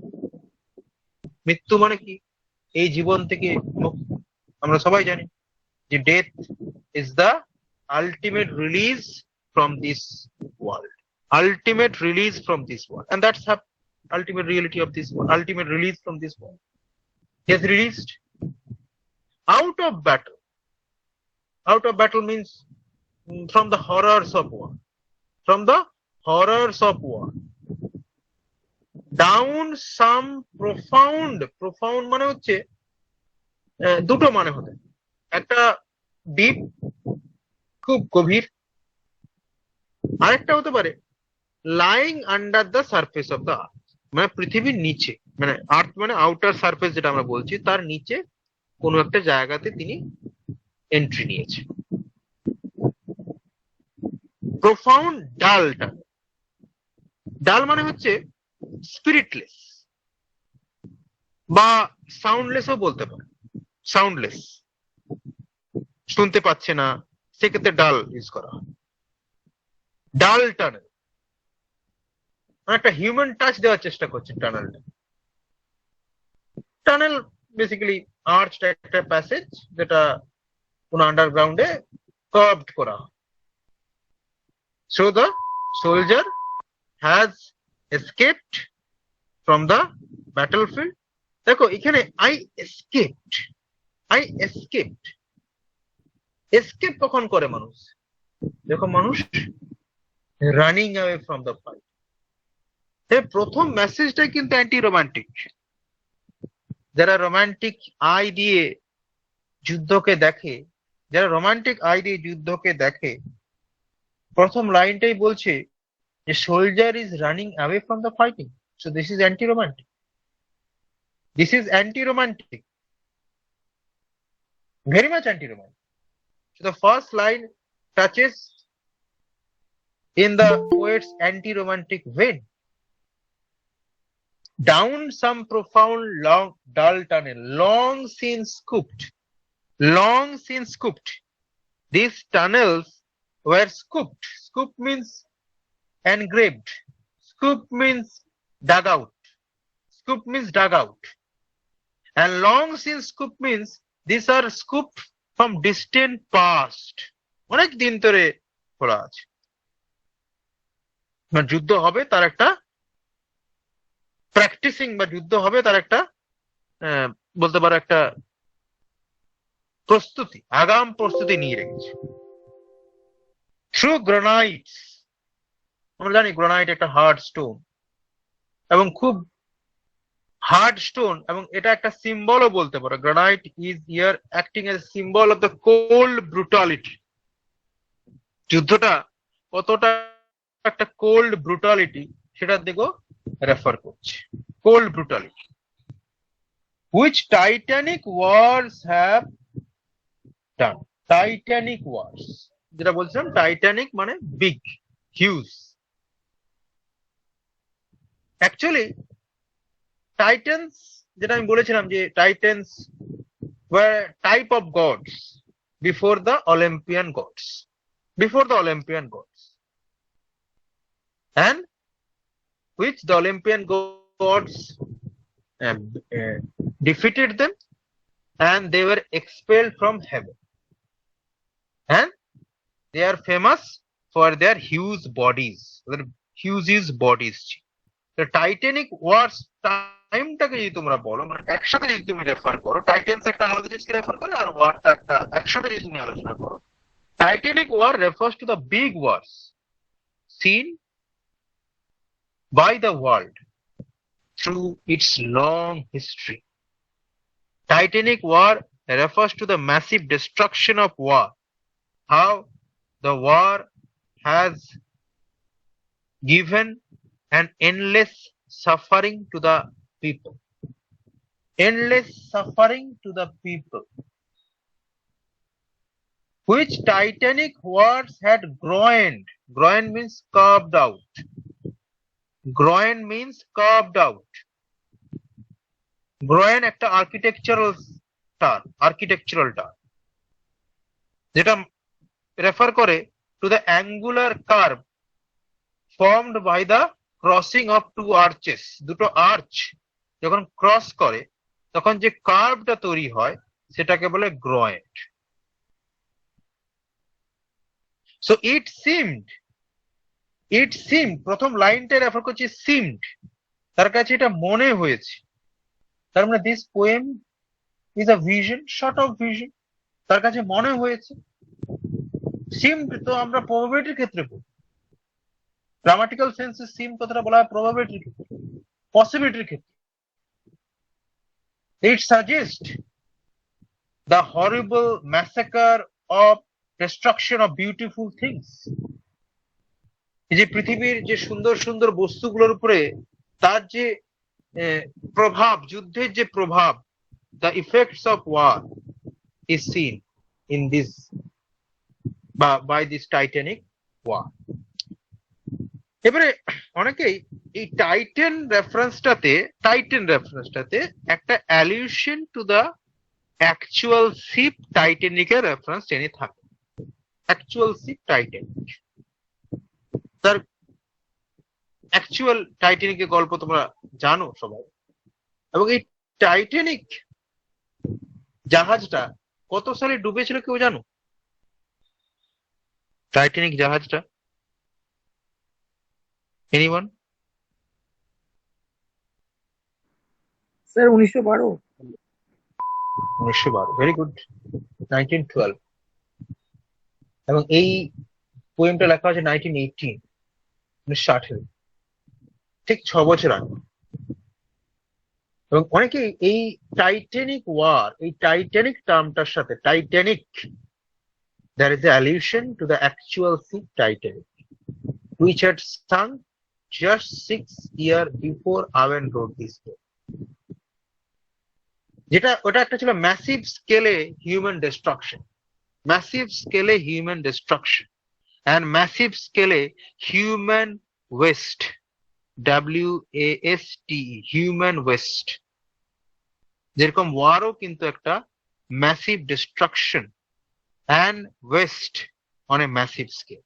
মৃত্যু মানে কি? এই জীবন থেকে মুক্তি। আমরা সবাই জানি যে death is the ultimate release from this world. Ultimate release from this world. And that's the ultimate reality of this world. Ultimate release from this world. He is released out of battle. Out of battle means from the horrors of war. From the horrors of war. Down some profound মানে হচ্ছে দুটো মানে হতে, একটা deep খুব গভীর, আরেকটা হতে পারে lying under the surface of the earth, মানে পৃথিবীর নিচে, মানে আর্থ মানে আউটার সারফেস যেটা আমরা বলছি তার নিচে কোনো একটা জায়গাতে তিনি এন্ট্রি নিয়েছে। প্রোফাউন্ড ডাল মানে হচ্ছে স্পিরিটলেস বা সাউন্ডলেসও বলতে পারে। সাউন্ডলেস, শুনতে পাচ্ছে না, সেক্ষেত্রে ডাল ইউজ করা হয়। ডাল টানেল মানে একটা হিউম্যান টাচ দেওয়ার চেষ্টা করছে টানেলটা। টানেল বেসিক্যালি আর্চড একটা প্যাসেজ যেটা কোন আন্ডারগ্রাউন্ডে কার্ভড করা হয়। So the soldier has escaped from the battlefield. দেখো এখানে আই এসকেপড এসকেপ কখন করে মানুষ? যখন মানুষ running away from the fight. প্রথম মেসেজটাই কিন্তু অ্যান্টি রোমান্টিক। যারা রোমান্টিক আই দিয়ে যুদ্ধকে দেখে, প্রথম লাইনটাই বলছে যে soldier is running away from the fighting. So this is anti romantic, very much anti romantic. So the first line touches in the poet's anti romantic vein. Down some profound dull tunnel, long since scooped. These tunnels were scooped. Scoop means engraved. Scoop means dug out. And long since scoop means these are scooped from distant past. অনেক দিন ধরে খোলা আছে। যুদ্ধ হবে তার একটা practising, বা যুদ্ধ হবে তার একটা বলতে পারো একটা প্রস্তুতি, আগাম প্রস্তুতি নিয়ে রেখেছে। থ্রু গ্রানাইটস, আমরা জানি গ্রানাইট একটা হার্ড স্টোন এবং খুব হার্ড স্টোন, এবং এটা একটা সিম্বলও বলতে পারো। Granite is here acting as symbol of the cold brutality. যুদ্ধটা কতটা একটা কোল্ড ব্রুটালিটি সেটার দিকেও রেফার করছে। Cold brutality which titanic wars have done. Titanic wars যেটা বলছিলাম, টাইটানিক মানে বিগ, হিউজ। অ্যাকচুয়ালি টাইটান্স, যেটা আমি বলেছিলাম যে Titans were type of gods before the Olympian gods, and which the Olympian gods defeated them, and they were expelled from heaven, and they are famous for their huge bodies. The Titanic wars টাইমটাকে যদি তোমরা বলো, মানে একসাথে যদি তুমি refer করো, titans একটা আলাদা জিনিসকে রেফার করে আর ওয়ারটা একটা, একসাথে যদি তুমি আলোচনা করো, titanic war refers to the big wars seen by the world through its long history. Titanic war refers to the massive destruction of war, how the war has given an endless suffering to the people. Which Titanic wars had groined. Groin means carved out. Groin একটা architectural term, যেটা refer করে to the angular curve formed by the crossing of two arches. দুটো arch যখন cross করে তখন যে কার্ভটা তৈরি হয় সেটাকে বলে গ্রয়েড। সো ইট সিমড প্রথম লাইনটা রেফার করছে সিমড, তার কাছে এটা মনে হয়েছে, তার মানে this poem is a vision, short of vision, তার কাছে মনে হয়েছে। সিমড তো আমরা প্রবাবিলিটির ক্ষেত্রে বলি, গ্রামাটিক্যাল সেন্সে সিম কথাটা বলা হয় প্রবাবিলিটির ক্ষেত্রে, পসিবিলিটির ক্ষেত্রে। ইট suggest the horrible massacre of destruction of beautiful things. যে পৃথিবীর যে সুন্দর সুন্দর বস্তুগুলোর উপরে তার যে প্রভাব, যুদ্ধের যে প্রভাব, the effects of war is seen in this by this Titanic war. এবারে অনেকেই এই টাইটান রেফারেন্সটাতে একটা allusion to the actual ship টাইটানিকের রেফারেন্স টেনে থাকে। অ্যাকচুয়াল শিপ টাইটানিক, তার অ্যাকচুয়াল টাইটানিকের গল্প তোমরা জানো সবাই। এবং এই টাইটানিক জাহাজটা কত সালে ডুবেছিল কেউ জানো? টাইটানিক জাহাজটা এনিওয়ান? স্যার 1912। 1912, very good, 1912। এবং এই পোয়েমটা লেখা হয়েছে 1918, 1918, ঠিক 6 বছর আগে। এবং অনেকেই এই টাইটানিক ওয়ার, এই টাইটানিক টার্মটার সাথে Titanic, there is an allusion to the actual ship Titanic, which had sunk just 6 years before Owen wrote this book. ওটা একটা ছিল ম্যাসিভ স্কেলে হিউম্যান ডিস্ট্রাকশন, ম্যাসিভ স্কেলে হিউম্যান ডিস্ট্রাকশন অ্যান্ড ম্যাসিভ স্কেলে human waste, WASTE, human waste. যেরকম ওয়ারও কিন্তু একটা massive destruction and waste on a massive scale.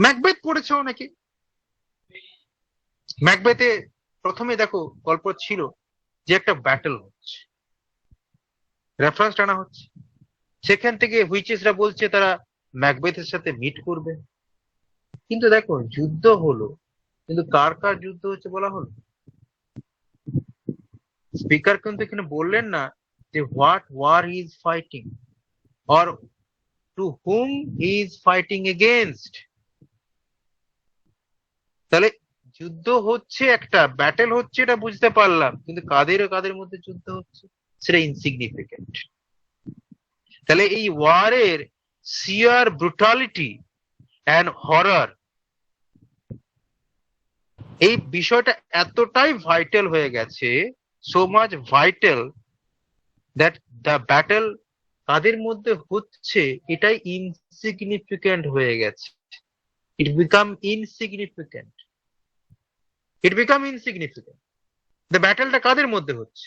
Macbeth পড়েছে অনেকে। ম্যাকবেথে প্রথমে দেখো গল্প ছিল যে একটা ব্যাটল হচ্ছে, রেফারেন্স টানা হচ্ছে, সেখান থেকে হুইচেসরা বলছে তারা ম্যাকবেথের সাথে মিট করবে। কিন্তু দেখো যুদ্ধ হলো, কিন্তু কার কার যুদ্ধ হচ্ছে বলা হলো? স্পিকার কিন্তু এখানে বললেন না যে what war he is fighting or to whom he is fighting against. তাহলে যুদ্ধ হচ্ছে, একটা ব্যাটেল হচ্ছে, এটা বুঝতে পারলাম, কিন্তু কাদের মধ্যে যুদ্ধ হচ্ছে সেটা ইনসিগনিফিকেন্ট। তাহলে এই ওয়ারের সিয়ার ব্রুটালিটি অ্যান্ড হরর, এই বিষয়টা এতটাই ভাইটাল হয়ে গেছে, so much vital that the battle কাদের মধ্যে হচ্ছে এটাই ইনসিগনিফিকেন্ট হয়ে গেছে। ইট বিকাম ইনসিগনিফিকেন্ট, দ্য ব্যাটেলটা কাদের মধ্যে হচ্ছে,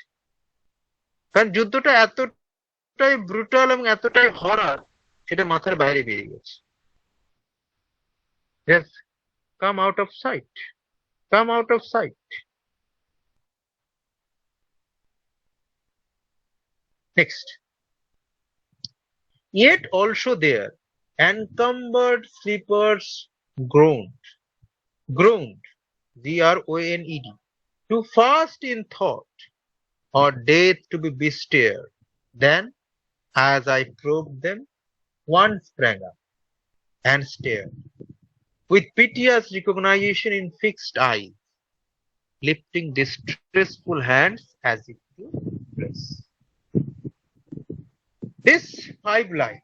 কারণ যুদ্ধটা এতটাই ব্রুটাল এবং এতটাই হরর, সেটা মাথার বাইরে বেরিয়ে গেছে। Yes, come out of sight, come out of sight. Next. Yet also there, encumbered sleepers groaned, GRONED, too fast in thought, or death to be bestirred. Then, as I probed them, one sprang up and stared, with piteous recognition in fixed eyes, lifting distressful hands as if to bless. This 5 line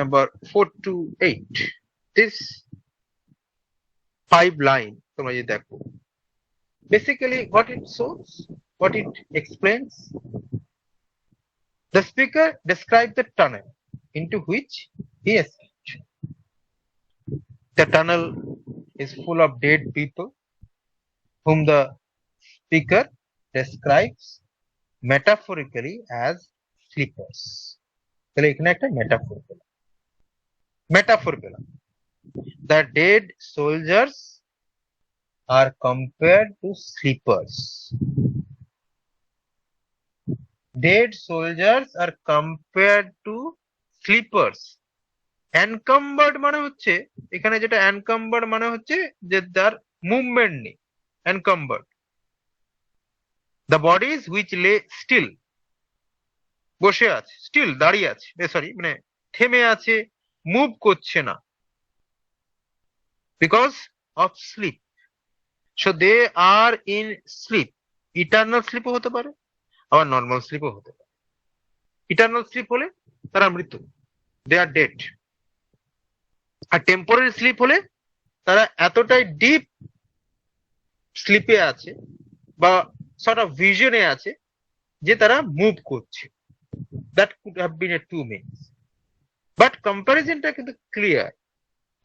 number 4 to 8, this 5 line, তোমরা যদি দেখো, basically what it shows, what it explains, the speaker described the tunnel into which he escaped. The tunnel is full of dead people whom the speaker describes metaphorically as sleepers. তাহলে এখানে একটা metaphor পেলাম the dead soldiers are compared to sleepers. Dead soldiers are compared to sleepers. Encumbered মানে হচ্ছে এখানে যেটা encumbered মানে হচ্ছে যে তার মুভমেন্ট নেই encumbered. The bodies which lay still বসে আছে still দাঁড়িয়ে আছে সরি মানে থেমে আছে মুভ করছে না because of sleep. So they are in sleep. Eternal sleep ও হতে পারে আবার নর্মাল স্লিপ ও হতে পারে ইটারনাল স্লিপ হলে তারা মৃত দে are dead R temporary slip হলে তারা এতটাই ডিপ স্লিপে আছে বা সর্ট অফ ভিশনে আছে যে তারা মুভ করছে that could have been a to means but কম্পারিজনটা কিন্তু clear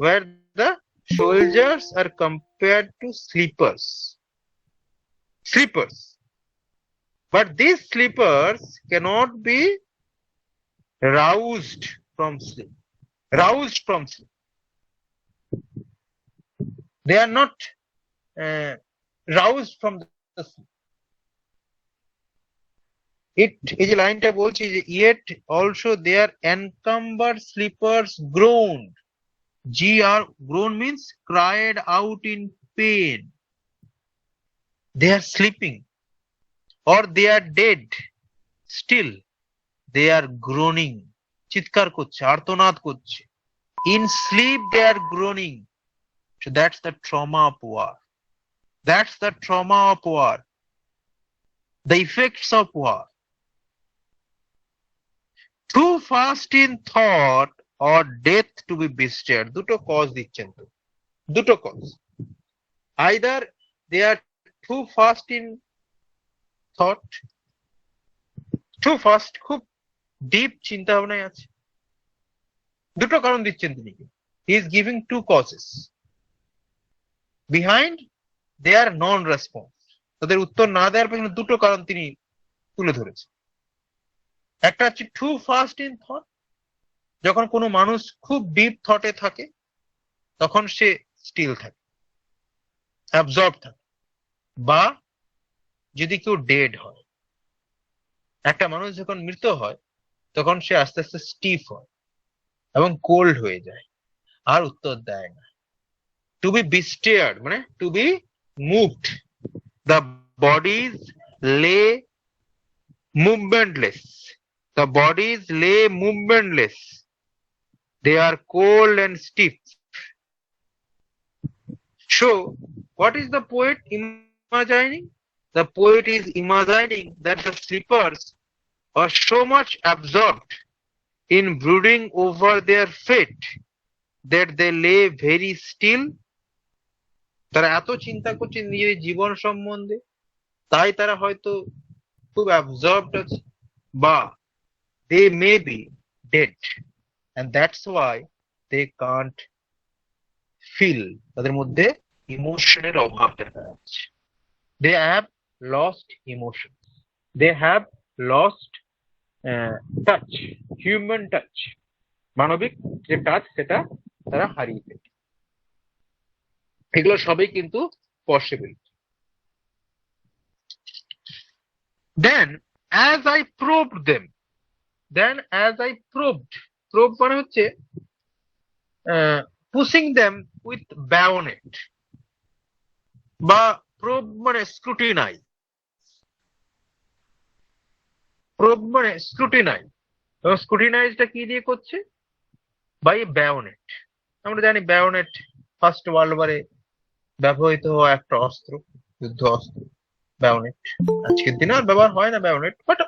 where the soldiers are compared to sleepers but these sleepers cannot be roused from sleep. They are not roused from the sleep. It is a line টা বলছি যে yet also their encumbered sleepers groaned. Groan means cried out in pain. They are sleeping or they are dead. Still they are groaning. চিৎকার করছে আর্তনাদ করছে in sleep they are groaning. So that's the trauma of war. That's the trauma of war. The effects of war. Too fast in thought or death to be bested. দুটো cause দিচ্ছেন তো দুটো cause either they are too fast in thought too fast খুব deep চিন্তা ভাবনায় আছে দুটো কারণ দিচ্ছেন তিনি he is giving two causes behind their non response তাদের উত্তর না দেওয়ার পেছনে দুটো কারণ তিনি তুলে ধরেছেন একটা হচ্ছে too fast in thought যখন কোনো মানুষ খুব ডিপ থটে থাকে তখন সে স্টিল থাকে অ্যাবজর্ব থাকে বা যদি কেউ ডেড হয় একটা মানুষ যখন মৃত হয় তখন সে আস্তে আস্তে স্টিফ হয় এবং কোল্ড হয়ে যায় আর উত্তর দেয় না টু বি বিস্টেয়ার্ড মানে to be moved the bodies lay movementless the bodies lay মুভমেন্টলেস they are cold and stiff. So what is the poet imagining? The poet is imagining that the sleepers are so much absorbed in brooding over their fate that they lay very still. তারা এত চিন্তা করছে নিজের জীবন সম্বন্ধে তাই তারা হয়তো খুব অ্যাবজর্বড আছে বা they may be dead and that's why they can't feel তাদের মধ্যে ইমোশনের অভাব দেখা যাচ্ছে they have lost emotions they have lost touch human touch মানবিক যে টাচ সেটা তারা হারিয়ে ফেলে এগুলো সবই কিন্তু possible then as I probed them probe মানে হচ্ছে pushing them with bayonet বা probe মানে scrutinize এবং স্ক্রুটিনাইজটা কি দিয়ে করছে বাই বায়োনেট আমরা জানি বায়োনেট ফার্স্ট ওয়ার্ল্ড ওয়ারে ব্যবহৃত হওয়া একটা অস্ত্র যুদ্ধ অস্ত্র বায়োনেট আজকের দিনে আর ব্যবহার হয় না বায়োনেট বাট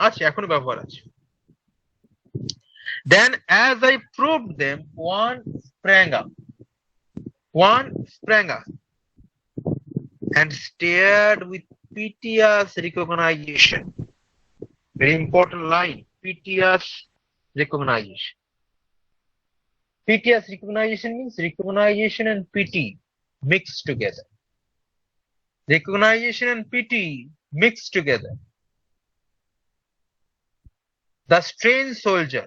আছে এখনো ব্যবহার আছে then as I probed them one sprang up and stared with piteous recognition. Very important line. Piteous recognition. Piteous recognition means recognition and pity mixed together. Recognition and pity mixed together. The strange soldier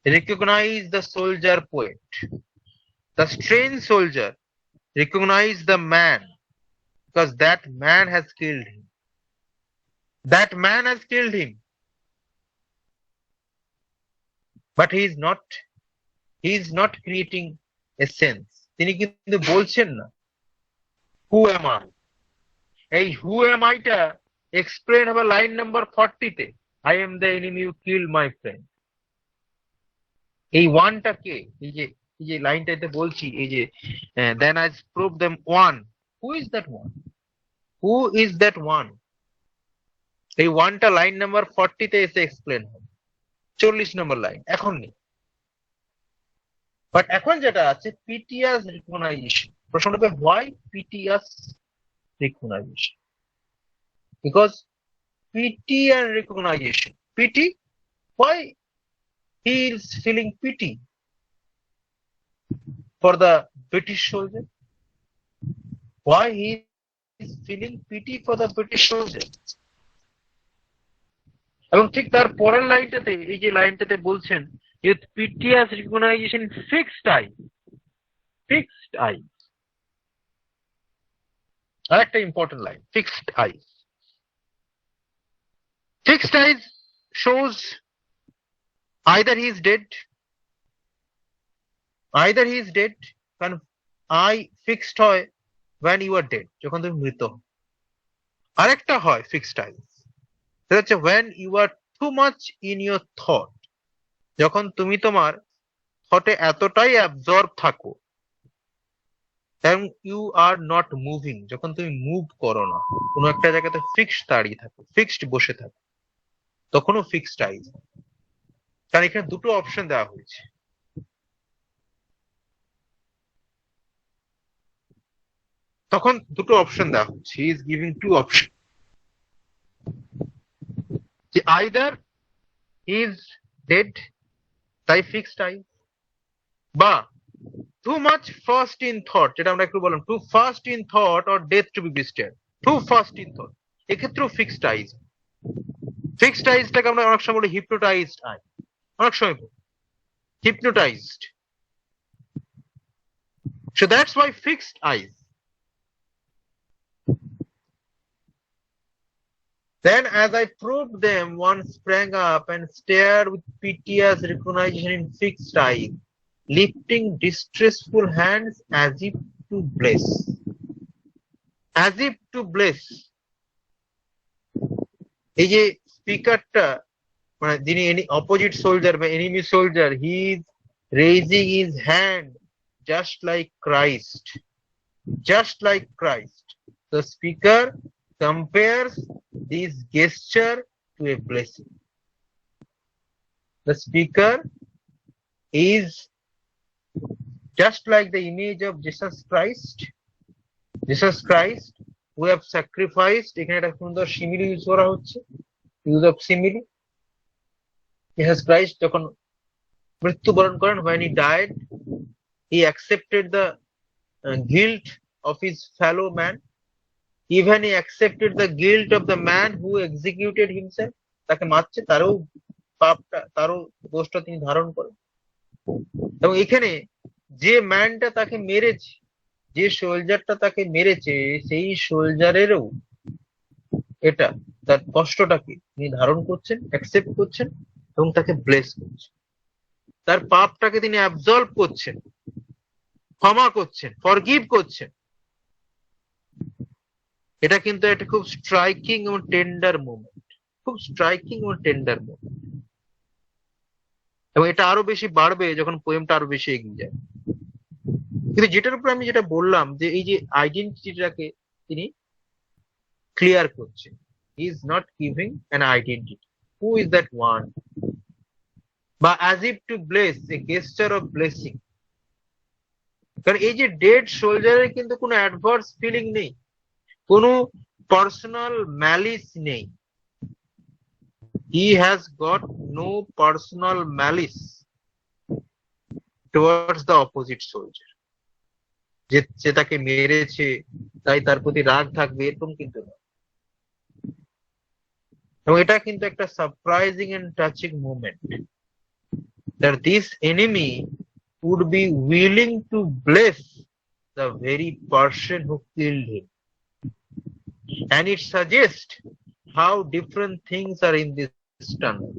recognized the soldier poet. The strange soldier recognized the man because that man has killed him. That man has killed him. But he is not creating a sense. তিনি কিন্তু বলছেন না who am I? এই who am I টা explain হবে line number 40 তে। I am the enemy who killed my friend. এই ওয়ানটা কে? এই যে লাইনটাতে বলছি এই যে then I prove them one. Who is that one? Who is that one? এই ওয়ানটা লাইন নাম্বার 40 তে এসে এক্সপ্লেন হবে। 40 নম্বর লাইন এখন নেই। বাট এখন যেটা আছে পিটিএস রিকগনাইজেশন। প্রশ্নটা হবে why pity's recognition? Because pity and recognition. Pity? Why he is feeling pity for the British soldier? Why he is feeling pity for the British soldier? এবং ঠিক তার পরের লাইনটাতে এই যে লাইনটাতে বলছেন with PTS recognition fixed eyes. Fixed eyes. আরেকটা important line, fixed eyes. Fixed eyes shows either he is dead, কারণ I fixed হয় when you are dead, যখন তুমি মৃত। আরেকটা হয় ফিক্সড আইজ, সেটা হচ্ছে when you are too much in your thought, যখন তুমি তোমার থটে এতটাই অ্যাবজর্ব থাকো, then you are not moving, যখন তুমি মুভ করো না, কোনো একটা জায়গাতে ফিক্সড দাঁড়িয়ে থাকো, ফিক্সড বসে থাকো, তখনও ফিক্সড আইজ। কারণ এখানে দুটো অপশন দেওয়া হয়েছে। তখন দুটো অপশন দেওয়া হচ্ছে, he is giving two option, যে আইদার হি ইজ ডেড, তাই ফিক্সড আইজ, বা too much fast in thought, যেটা আমরা একটু বললাম, too fast in thought or death to be bested, too fast in thought, এক্ষেত্রেও ফিক্সড আইজ। ফিক্সড আইজটাকে আমরা অনেক সময় বলি হিপনোটাইজড আই, অনেক সময় বলি hypnotized. So that's why fixed eyes. Then as I proved them, one sprang up and stared with piteous recognition in fixed eyes, lifting distressful hands as if to bless. As if to bless. এই যে স্পিকারটা, মানে যিনি opposite soldier বা enemy soldier, he is raising his hand just like Christ, just like Christ. The speaker compares this gesture to a blessing. The speaker is just like the image of Jesus Christ. Jesus Christ who have sacrificed, এখানে একটা সুন্দর simile use করা হচ্ছে, use of simile. Jesus Christ যখন মৃত্যুবরণ করেন, when he died, he accepted the guilt of his fellow man. Even he accepted the guilt of the man who executed himself. তাকে মারছে, তারও পাপটা, তারও দোষটা তিনি ধারণ করেন। এবং এখানে যে ম্যানটা তাকে মেরেছে, যে সোলজারটা তাকে মেরেছে, সেই সোলজারেরও এটা তার কষ্টটাকে তিনি ধারণ করছেন, অ্যাকসেপ্ট করছেন এবং তাকে ব্লেস করছেন, তার পাপটাকে তিনি অ্যাবজর্ব করছেন, ক্ষমা করছেন, ফরগিভ করছেন। এটা কিন্তু একটা খুব স্ট্রাইকিং এবং টেন্ডার মোমেন্ট, খুব স্ট্রাইকিং এবং টেন্ডার মোমেন্ট। এবং এটা আরো বেশি বাড়বে যখন পোয়েমটা আরো বেশি এগিয়ে যায়। কিন্তু যেটার উপর আমি যেটা বললাম, যে এই যে আইডেন্টিটিটাকে তিনি ক্লিয়ার করছেন, he is not giving an identity, who is that one, বা as if to bless, a gesture of blessing. কারণ এই যে ডেড সোলজারের কিন্তু কোনো অ্যাডভার্স ফিলিং নেই, কোনো পার্সোনাল ম্যালিস নেই। He has got no personal malice towards the opposite soldier. যে তাকে মেরেছে তাই তার প্রতি রাগ থাকবে, এরকম কিন্তু না। এবং এটা কিন্তু একটা surprising and touching movement, that this enemy would be willing to bless the very person who killed him. And it suggests how different things are in this tunnel.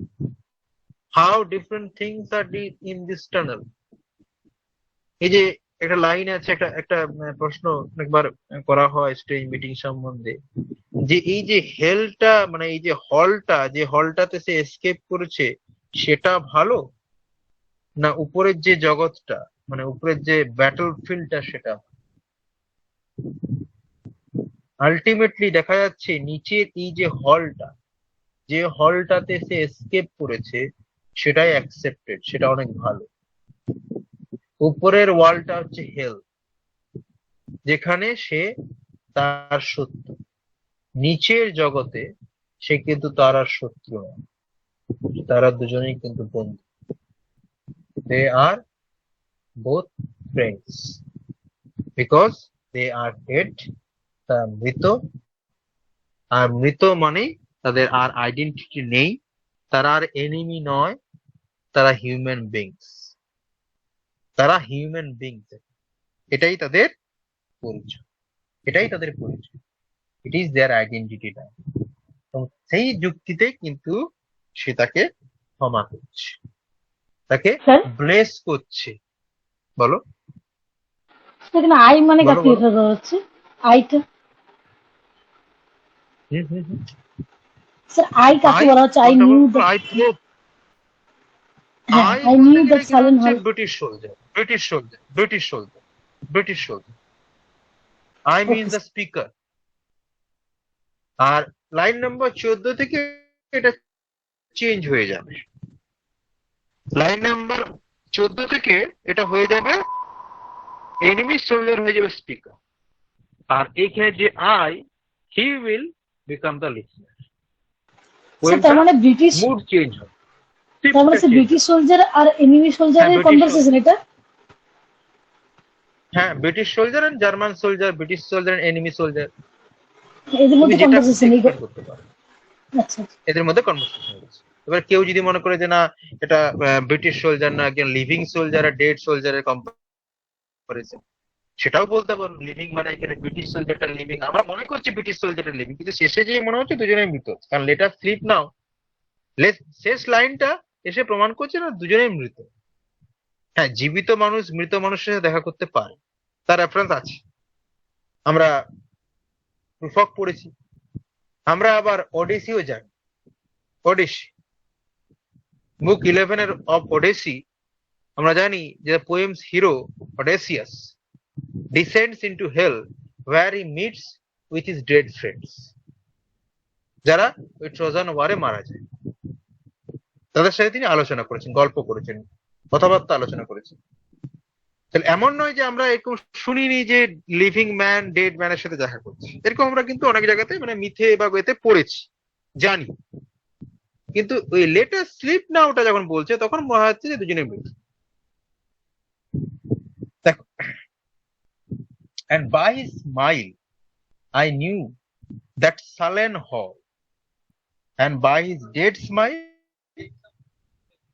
How different things are in this tunnel. এই যে একটা line আছে, একটা একটা প্রশ্ন অনেকবার করা হয় স্টেজ মিটিং সম্বন্ধে, যে এই যে হেলটা মানে এই যে হলটা, যে হলটাতে সে এসকেপ করেছে সেটা ভালো, না উপরের যে জগৎটা মানে উপরের যে ব্যাটল ফিল্ডটা সেটা? আলটিমেটলি দেখা যাচ্ছে নিচের এই যে হলটা, যে হলটাতে সে এসকেপ করেছে সেটাই অ্যাকসেপ্টেড, সেটা অনেক ভালো। উপরের ওয়ালটা হচ্ছে হেল, যেখানে সে তার শত্রু। নিচের জগতে সে কিন্তু তার আর শত্রু নয়, তারা দুজনেই কিন্তু বন্ধু। They are both friends because they are dead. তারা মৃত, আর মৃত মানে তাদের আর আইডেন্টিটি নেই, তারা আর এনিমি নয়, তারা হিউম্যান বিংস। তারা হিউম্যান বিংস, এটাই তাদের পরিচয়, এটাই তাদের পরিচয়। ইট ইজ দেয়ার আইডেন্টিটি না। সেই যুক্তিতে কিন্তু সে তাকে ক্ষমা করছে, তাকে স্যার ব্লেস করছে। বলো সেখানে আই মানে বলো কাকে বলো। এটা দেওয়া হচ্ছে? আইটা hmm hmm hmm. Sir I কাকে আই বলা হচ্ছে? আই কোনটা নিউ বলতো? That, I prove. হ্যাঁ আই আই বলতে নিউ গেলে দ্যাট এখানে সালেন হচ্ছে hall. British soldier, British soldier, British soldier, British soldier. I mean okay the speaker. আর লাইন নাম্বার 14 থেকে এটা চেঞ্জ হয়ে যাবে। লাইন নাম্বার 14 থেকে এটা হয়ে যাবে এনিমি সোলজার হয়ে যাবে স্পিকার। আর এখানে যে I, he will become the listener. Sir তার পোয়েমটা মানে ব্রিটিশ, মুড চেঞ্জ হবে, তার মানে শিফটটা স্যার চেঞ্জ ব্রিটিশ হবে। সোলজার আর এনিমি হ্যাঁ সোলজারের ব্রিটিশ কনভারসেশন এটা? হ্যাঁ British soldier and German soldier, British soldier and enemy soldier, এদের তুমি মধ্যে যেটা খুশি কনভারসেশন এই? এক্সপ্লেন করতে পারো। আচ্ছা এদের মধ্যে কনভারসেশন হয়েছে। এবার কেউ যদি মনে করে যে না এটা ব্রিটিশ সোলজার না, একজন লিভিং সোলজার আর ডেড সোলজারের কম্পারিজন, সেটাও বলতে পারো। লিভিং মানে এখানে ব্রিটিশ সোলজারটা লিভিং, আমরা মনে করছি ব্রিটিশ সোলজারটা লিভিং, কিন্তু শেষে যে মনে হচ্ছে দুজনেই মৃত। কারণ লেটার স্লিপ নাও, শেষ লাইনটা এসে প্রমাণ করছে না দুজনেই মৃত। হ্যাঁ জীবিত মানুষ মৃত মানুষের সাথে দেখা করতে পারে, তার রেফারেন্স আছে, আমরা প্রুফক পড়েছি। আমরা আবার ওডিসিও জানি। ওডিসি, বুক 11 অফ ওডিসি আমরা জানি যে poem's hero Odysseus descends into hell where he meets with his dead friends, যারা ওই ট্রোজান ওয়ারে মারা যায়। তাদের সাথে তিনি আলোচনা করেছেন, গল্প করেছেন, কথাবার্তা আলোচনা করেছেন। তাহলে এমন নয় যে আমরা এরকম শুনিনি যে লিভিং ম্যান ডেড ম্যানের সাথে দেখা করছে, এরকম আমরা কিন্তু অনেক জায়গাতে মানে মিথে বা এতে পড়েছি, জানি। কিন্তু ওই লেটার স্লিপ না ওটা যখন বলছে তখন মনে হচ্ছে যে দুজনে মৃত। দেখো, and by his smile I knew that sullen hall, and by his dead smile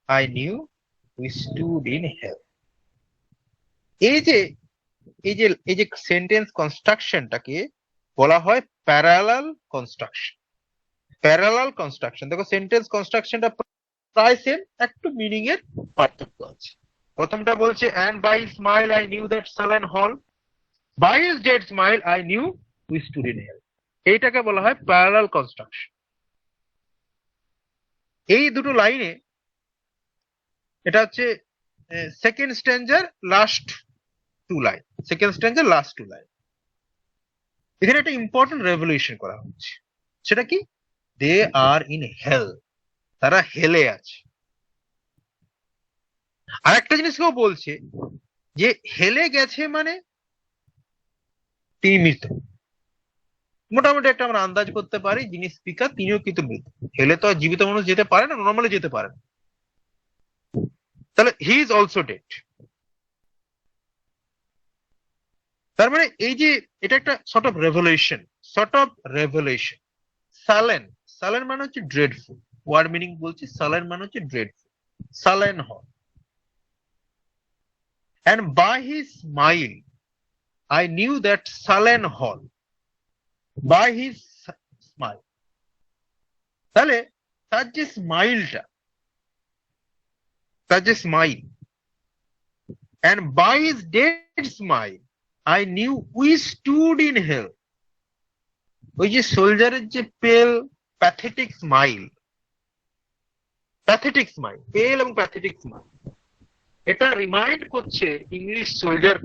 I knew we stood in hell. এই যে এই যে সেন্টেন্স কনস্ট্রাকশনটাকে বলা হয় প্যারালাল কনস্ট্রাকশন। প্যারালাল কনস্ট্রাকশন, দেখো সেন্টেন্স কনস্ট্রাকশনটা প্রায় সেম, একটু মিনিং এর পার্থক্য আছে। প্রথমটা বলছে and by his smile I knew that sullen hall, by his dead smile I knew we stood in hell. এইটাকে বলা হয় প্যারালাল কনস্ট্রাকশন। এই দুটো লাইনে, এটা হচ্ছে সেকেন্ড স্ট্যান্জার লাস্ট টু লাইন, সেকেন্ড স্ট্যান্জার লাস্ট টু লাইন। এখানে একটা ইম্পর্টেন্ট রেভলিউশন করা হচ্ছে, সেটা কি? দে আর ইন হেল, তারা হেলে আছে। আর একটা জিনিস কেউ বলছে যে হেলে গেছে মানে তিনি মৃত। মোটামুটি একটা আমরা আন্দাজ করতে পারি যিনি স্পিকার তিনিও কিন্তু মৃত। হেলে তো আর জীবিত মানুষ যেতে পারে না, নর্মালি যেতে পারে না। তাহলে হি ইজ অলসো ডেড। তার মানে এই যে এটা একটা sort of revolution, sort of revolution. Sullen মানে হচ্ছে ড্রেডফুল, ওয়ার্ড মিনিং বলছি, সালেন মানে হচ্ছে ড্রেডফুল, সালেন হল। And by his smile, I knew that sullen hall. By his smile. তাহলে তার যে স্মাইলটা, তার যে smile, and by his dead smile, I knew we stood in hell. ওই যে সোলজারের যে পেল প্যাথেটিক স্মাইল, প্যাথেটিক স্মাইল, পেল এবং প্যাথেটিক স্মাইল, এটা রিমাইন্ড করছে ইংলিশ সোলজার।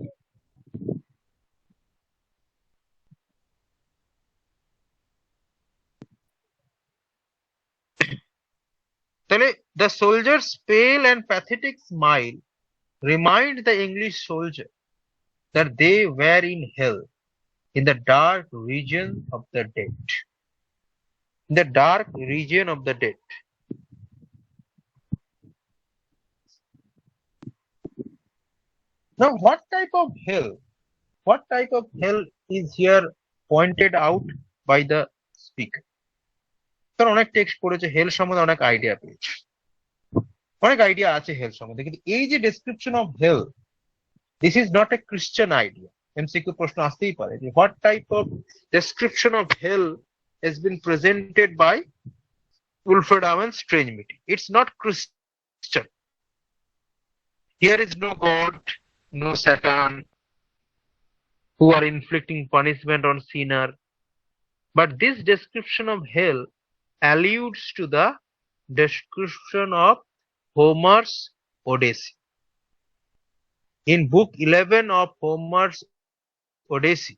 তাহলে the soldier's pale and pathetic smile remind the English soldier that they were in hell, in the dark region of the dead. In the dark region of the dead. Now, what type of hell? What type of hell is here pointed out by the speaker? কারণ অনেক text পড়েছে, হেল সম্বন্ধে অনেক idea পেয়েছে, অনেক idea আছে হেল সম্বন্ধে, কিন্তু এই যে description of hell, this is not a Christian idea. MCQ প্রশ্ন আসতেই পারে যে what type of description of hell has been presented by Wilfred Owen's Strange Meeting. It's not Christian. Here is no God, no Satan who are inflicting punishment on sinner. But this description of hell alludes to the description of Homer's Odyssey. In book 11 of Homer's Odyssey,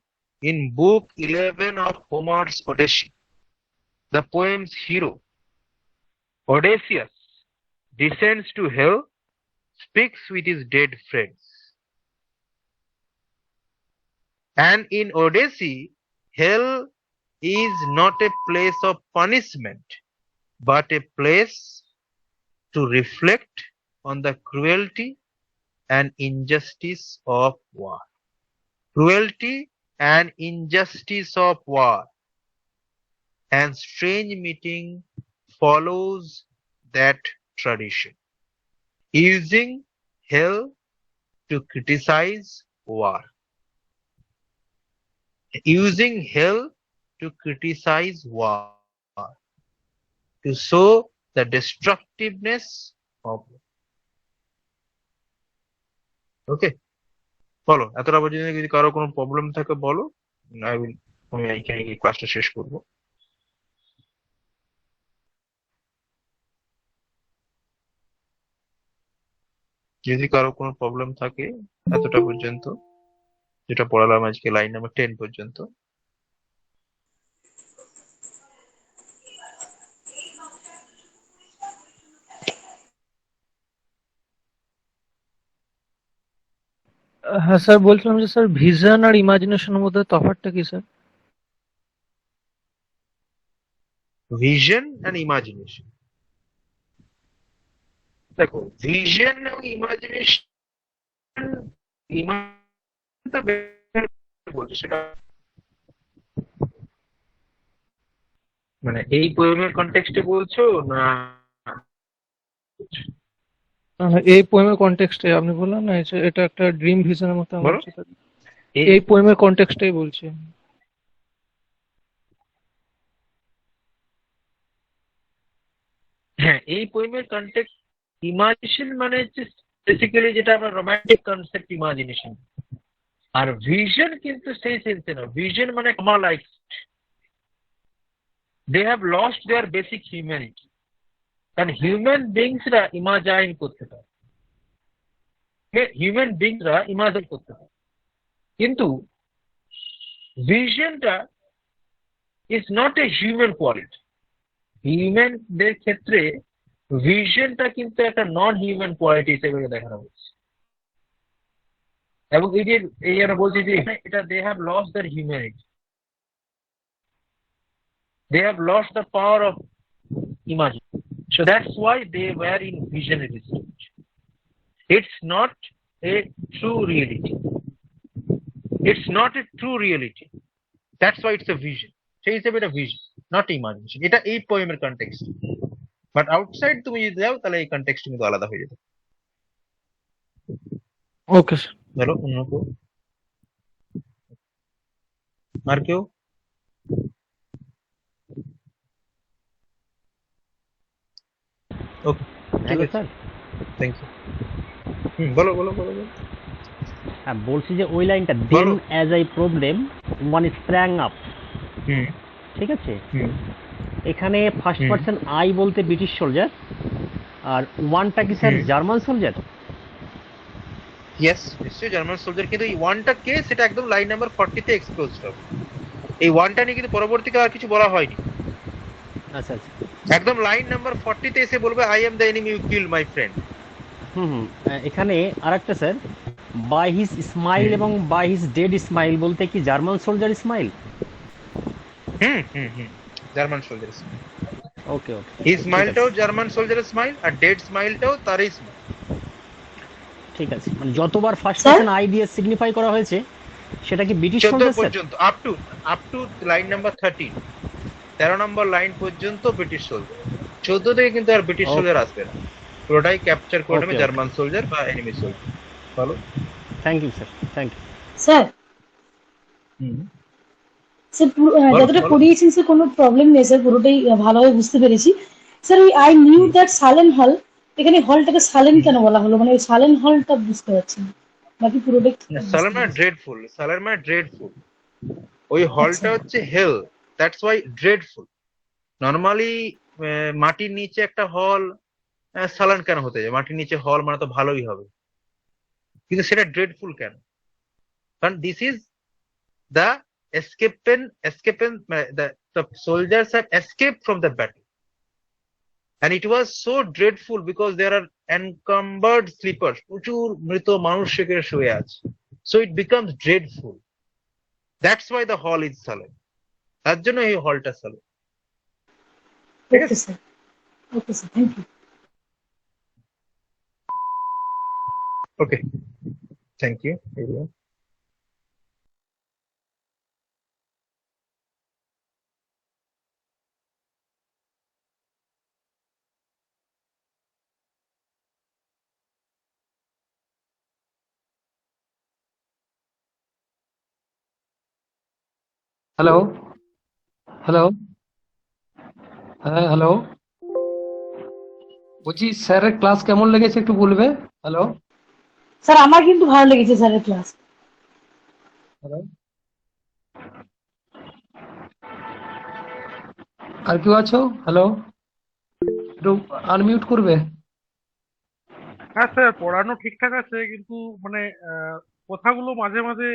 the poem's hero, Odysseus, descends to hell, speaks with his dead friends. And in Odyssey, hell is not a place of punishment, but a place to reflect on the cruelty and injustice of war. Cruelty and injustice of war. And Strange Meeting follows that tradition, using hell to criticize war. Using hell to criticize war, to show the destructiveness of war. Okay, বলো, এতটা পর্যন্ত যদি কারো কোনো problem থাকে বলো, আমি এইখানে গিয়ে ক্লাসটা শেষ করবো। যদি কারো কোনো প্রবলেম থাকে এতটা পর্যন্ত, যেটা পড়ালাম আজকে লাইন নাম্বার 10 পর্যন্ত। হ্যাঁ স্যার, বলছিলাম যে স্যার ভিশন আর ইমাজিনেশনের মধ্যে তফাৎটা কি স্যার? ভিশন এন্ড ইমাজিনেশন, দেখো ভিশন এবং ইমাজিনেশন, সেটা মানে এই পোয়েমের কনটেক্সটে বলছো না? এই পোয়েমের কনটেক্সটে আপনি বললেন না এটা একটা ড্রিম ভিশনের মতো, আমি বলো। বলছি এই পোয়েমের কনটেক্সটেই বলছি। হ্যাঁ, এই পোয়েমের কনটেক্সট ইমাজিনেশন মানে হচ্ছে বেসিক্যালি যেটা আমরা রোমান্টিক কনসেপ্ট ইমাজিনেশন, আর ভিশন কিন্তু সেই সেন্সে না। ভিশন মানে কমালাইজড, they have lost their basic humanity. কারণ হিউম্যান বিংসরা ইমাজাইন করতে পারে, হিউম্যান বিংসরা ইমাজিন করতে পারে, কিন্তু ভিশনটা is not a human quality. হিউম্যানদের ক্ষেত্রে ভিশনটা কিন্তু একটা নন হিউম্যান কোয়ালিটি হিসেবে দেখানো হচ্ছে। এবং এই যে বলছি যে এটা they have lost their humanity, they have lost the power of imagination. So that's why they were in visionary stage. It's not a true reality. It's not a true reality. That's why it's a vision. Say it's a bit of vision. Not imagination. এটা এই পোয়েমের context, but outside তুমি যদি যাও তাহলে এই context কিন্তু আলাদা হয়ে যেত। Okay sir. বলো অন্য কেউ, আর কেউ? ওকে, ঠিক হ্যালো আছে, স্যার। Thank you. বলো বলো বলো বলো। হ্যাঁ, বলছি যে ওই লাইনটা then as I problem one sprang up, hmm ঠিক আছে? হুম এখানে ফার্স্ট হুম পার্সন আই বলতে ব্রিটিশ সোলজার, আর ওয়ানটা কি sir hmm German soldier? Yes, নিশ্চয়ই জার্মান সোলজার, কিন্তু এই ওয়ানটা কে সেটা একদম লাইন নাম্বার 40 তে এক্সক্লোজড হবে। এই ওয়ানটা নিয়ে কিন্তু পরবর্তীকালে আর কিছু বলা হয়নি। আচ্ছা আচ্ছা। একদম লাইন নাম্বার 40 তে এসে বলবে I am the enemy you kill my friend. Hmm. এখানে আরেকটা স্যার, বাই হিজ স্মাইল এবং বাই হিজ ডেড স্মাইল বলতে কি German soldier smile? Hmm hmm hmm German soldier smile. Okay okay, এই ঠিক আছে স্মাইলটাও জার্মান সোলজারের স্মাইল, আর ডেড স্মাইলটাও তারই স্মাইল। ঠিক আছে। মানে যতবার ফার্স্ট স্যার পার্সন আই দিয়ে সিগনিফাই করা হয়েছে সেটা কি ব্রিটিশ 14 সোলজার স্যার? পর্যন্ত, আপ টু লাইন নাম্বার 13, 13 নম্বর লাইন পর্যন্ত ব্রিটিশ সোলজার। 14 থেকে কিন্তু আর ব্রিটিশ সোলজার আসবে না, পুরোটাই ক্যাপচার করে নেবে ওকে ওকে, জার্মান সোলজার বা এনিমি সোলজার। বলো। Thank you sir, thank you. Sir হুম স্যার বলো যতটা বলো। পড়িয়েছেন স্যার কোনো প্রবলেম নেই স্যার, পুরোটাই ভালোভাবে বুঝতে পেরেছি স্যার। ওই I knew hmm that sullen hall, এখানে হলটাকে সালেন হুম কেন বলা হলো, মানে ওই সালেন হলটা বুঝতে পারছি না, বাকি পুরোটাই বুঝতে সালার মানে পেরেছি। ড্রেডফুল, সালার মানে ড্রেডফুল। ওই আচ্ছা হলটা হচ্ছে হেল, দ্যাটস ওয়াই ড্রেডফুল। নর্মালি মাটির নিচে একটা হল সালান কেন হতে যায়? মাটির নিচে হল মানে তো ভালোই হবে, কিন্তু সেটা ড্রেডফুল কেন? কারণ this is the the soldiers have escaped from the battle, and it was so dreadful because there are encumbered sleepers, প্রচুর মৃত মানুষ সেখানে শুয়ে আছে, so it becomes dreadful. That's why the hall is solemn, তার জন্য এই হলটা solemn। ঠিক ওকে আছে, sir, okay sir, thank you. Okay, thank you everyone. Hello hello হ্যাঁ হ্যালো, বলছি স্যারের ক্লাস কেমন লেগেছে একটু বলবে? হ্যালো স্যার আমার কিন্তু ভালো লেগেছে স্যারের ক্লাস। হ্যালো, আর কেউ আছো? হ্যালো, একটু আনমিউট করবে? হ্যাঁ স্যার, পড়ানো ঠিকঠাক আছে, কিন্তু মানে কথাগুলো মাঝে মাঝে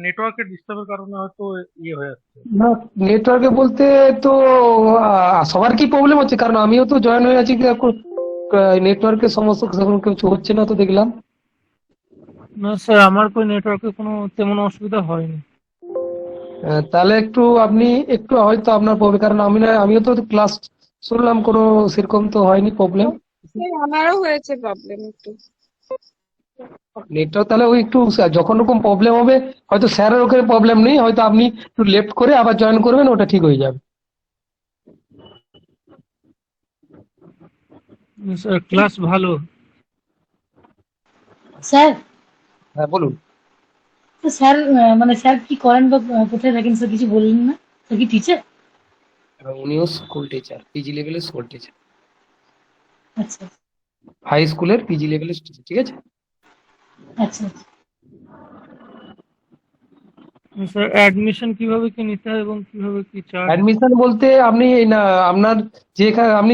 নেটওয়ার্কের ডিস্টার্বের কারণে হয়তো ইয়ে হয়ে যাচ্ছে। না, নেটওয়ার্কে বলতে তো সবার কি প্রবলেম হচ্ছে? কারণ আমিও তো জয়েন হয়ে আছি, নেটওয়ার্কের সমস্যা সেরকম কিছু হচ্ছে না তো দেখলাম। না স্যার, আমার কোনো নেটওয়ার্কে কোনো তেমন অসুবিধা হয়নি। তাহলে একটু আপনি একটু হয়তো আপনার প্রবলেম, কারণ আমিও তো ক্লাস শুনলাম, কোনো সেরকম তো হয়নি প্রবলেম। আমারও হয়েছে প্রবলেম একটু। নেটওয়ার্ক তাহলে ওই একটু যখন রকম প্রবলেম হবে, হয়তো স্যারের ওখানে প্রবলেম নেই, হয়তো আপনি একটু লেফট করে আবার জয়েন করবেন, ওটা ঠিক হয়ে যাবে। স্যার ক্লাস ভালো। স্যার হ্যাঁ বলুন। তো স্যার মানে স্যার কি করেন বা কোথায় থাকেন স্যার কিছু বললেন না, স্যার কি টিচার? উনিও স্কুল টিচার, পিজি লেভেলের স্কুল টিচার, আচ্ছা হাই স্কুলের পিজি লেভেলের টিচার, ঠিক আছে? আচ্ছা আচ্ছা। স্যার অ্যাডমিশন কিভাবে কি নিতে হয় এবং কিভাবে কি চার্জ? অ্যাডমিশন বলতে আপনি না, আপনার যেখানে আপনি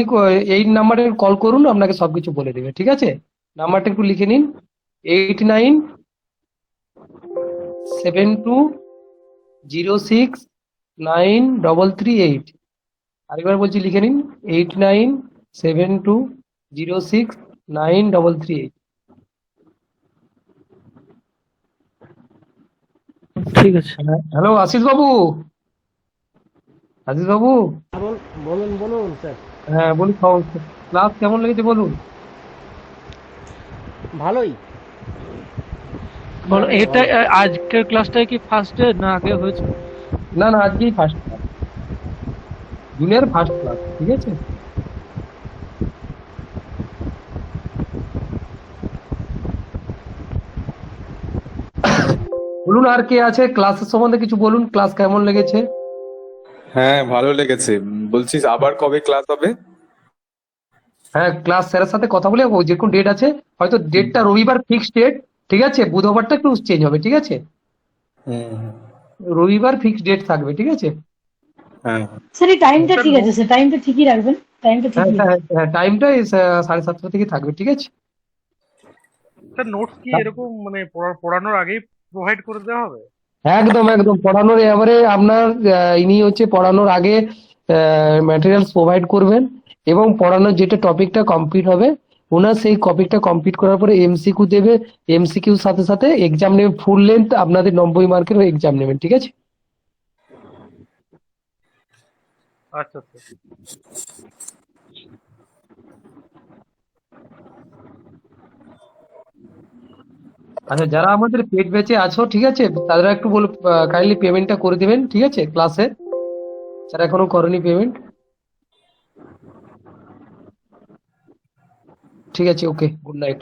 এই নাম্বারে কল করুন, আপনাকে সবকিছু বলে দেবে, ঠিক আছে? নাম্বারটা একটু লিখে নিন, 8972069338। আরেকবার বলছি, লিখে নিন, 8972069338। ঠিক আছে। হ্যালো আশিস বাবু, আশিস বাবু। বলুন বলুন স্যার। হ্যাঁ বলুন, ক্লাস কেমন লেগেছে বলুন? ভালোই। এটা আজকের ক্লাসটা কি ফার্স্ট ডে না আগে হয়েছে? না না, আজকেই ফার্স্ট। জুনিয়র ফার্স্ট ক্লাস, ঠিক আছে? বলুন আর কে আছে, ক্লাসের সম্বন্ধে কিছু বলুন, ক্লাস কেমন লেগেছে? হ্যাঁ ভালো লেগেছে। বলছিস আবার কবে ক্লাস হবে? হ্যাঁ, ক্লাস স্যারের সাথে কথা বলে ও যে কোন ডেট আছে, হয়তো ডেটটা রবিবার ফিক্সড ডেট, ঠিক আছে? বুধবারটা একটু চেঞ্জ হবে, ঠিক আছে? হুম, রবিবার ফিক্সড ডেট থাকবে, ঠিক আছে? হ্যাঁ স্যার এই টাইমটা ঠিক আছে, স্যার টাইমটা ঠিকই রাখবেন, টাইমটা হ্যাঁ ঠিকই হ্যাঁ রাখবেন। হ্যাঁ, টাইমটা 7:30 থেকে থাকবে, ঠিক আছে? স্যার নোটস কি এরকম মানে পড়ানোর আগেই প্রোভাইড করে দেওয়া হবে? একদম একদম, পড়ানোর এবারে আপনার ইনি হচ্ছে পড়ানোর আগে ম্যাটেরিয়ালস প্রোভাইড করবেন, এবং পড়ানোর যেটা টপিকটা কমপ্লিট হবে ওনার সেই টপিকটা কমপ্লিট করার পরে এমসিকিউ দেবে, এমসিকিউর সাথে সাথে এক্সাম নেবে, ফুল লেন্থ আপনাদের 90 মার্কের এক্সাম নেবেন, ঠিক আছে? আচ্ছা আচ্ছা। আচ্ছা, যারা আমাদের পেড ব্যাচে আছো, ঠিক আছে, তারা একটু বলে কাইন্ডলি পেমেন্টটা করে দিবেন, ঠিক আছে? ক্লাসে যারা এখনো করেনি পেমেন্ট, ঠিক আছে? ওকে, গুড নাইট।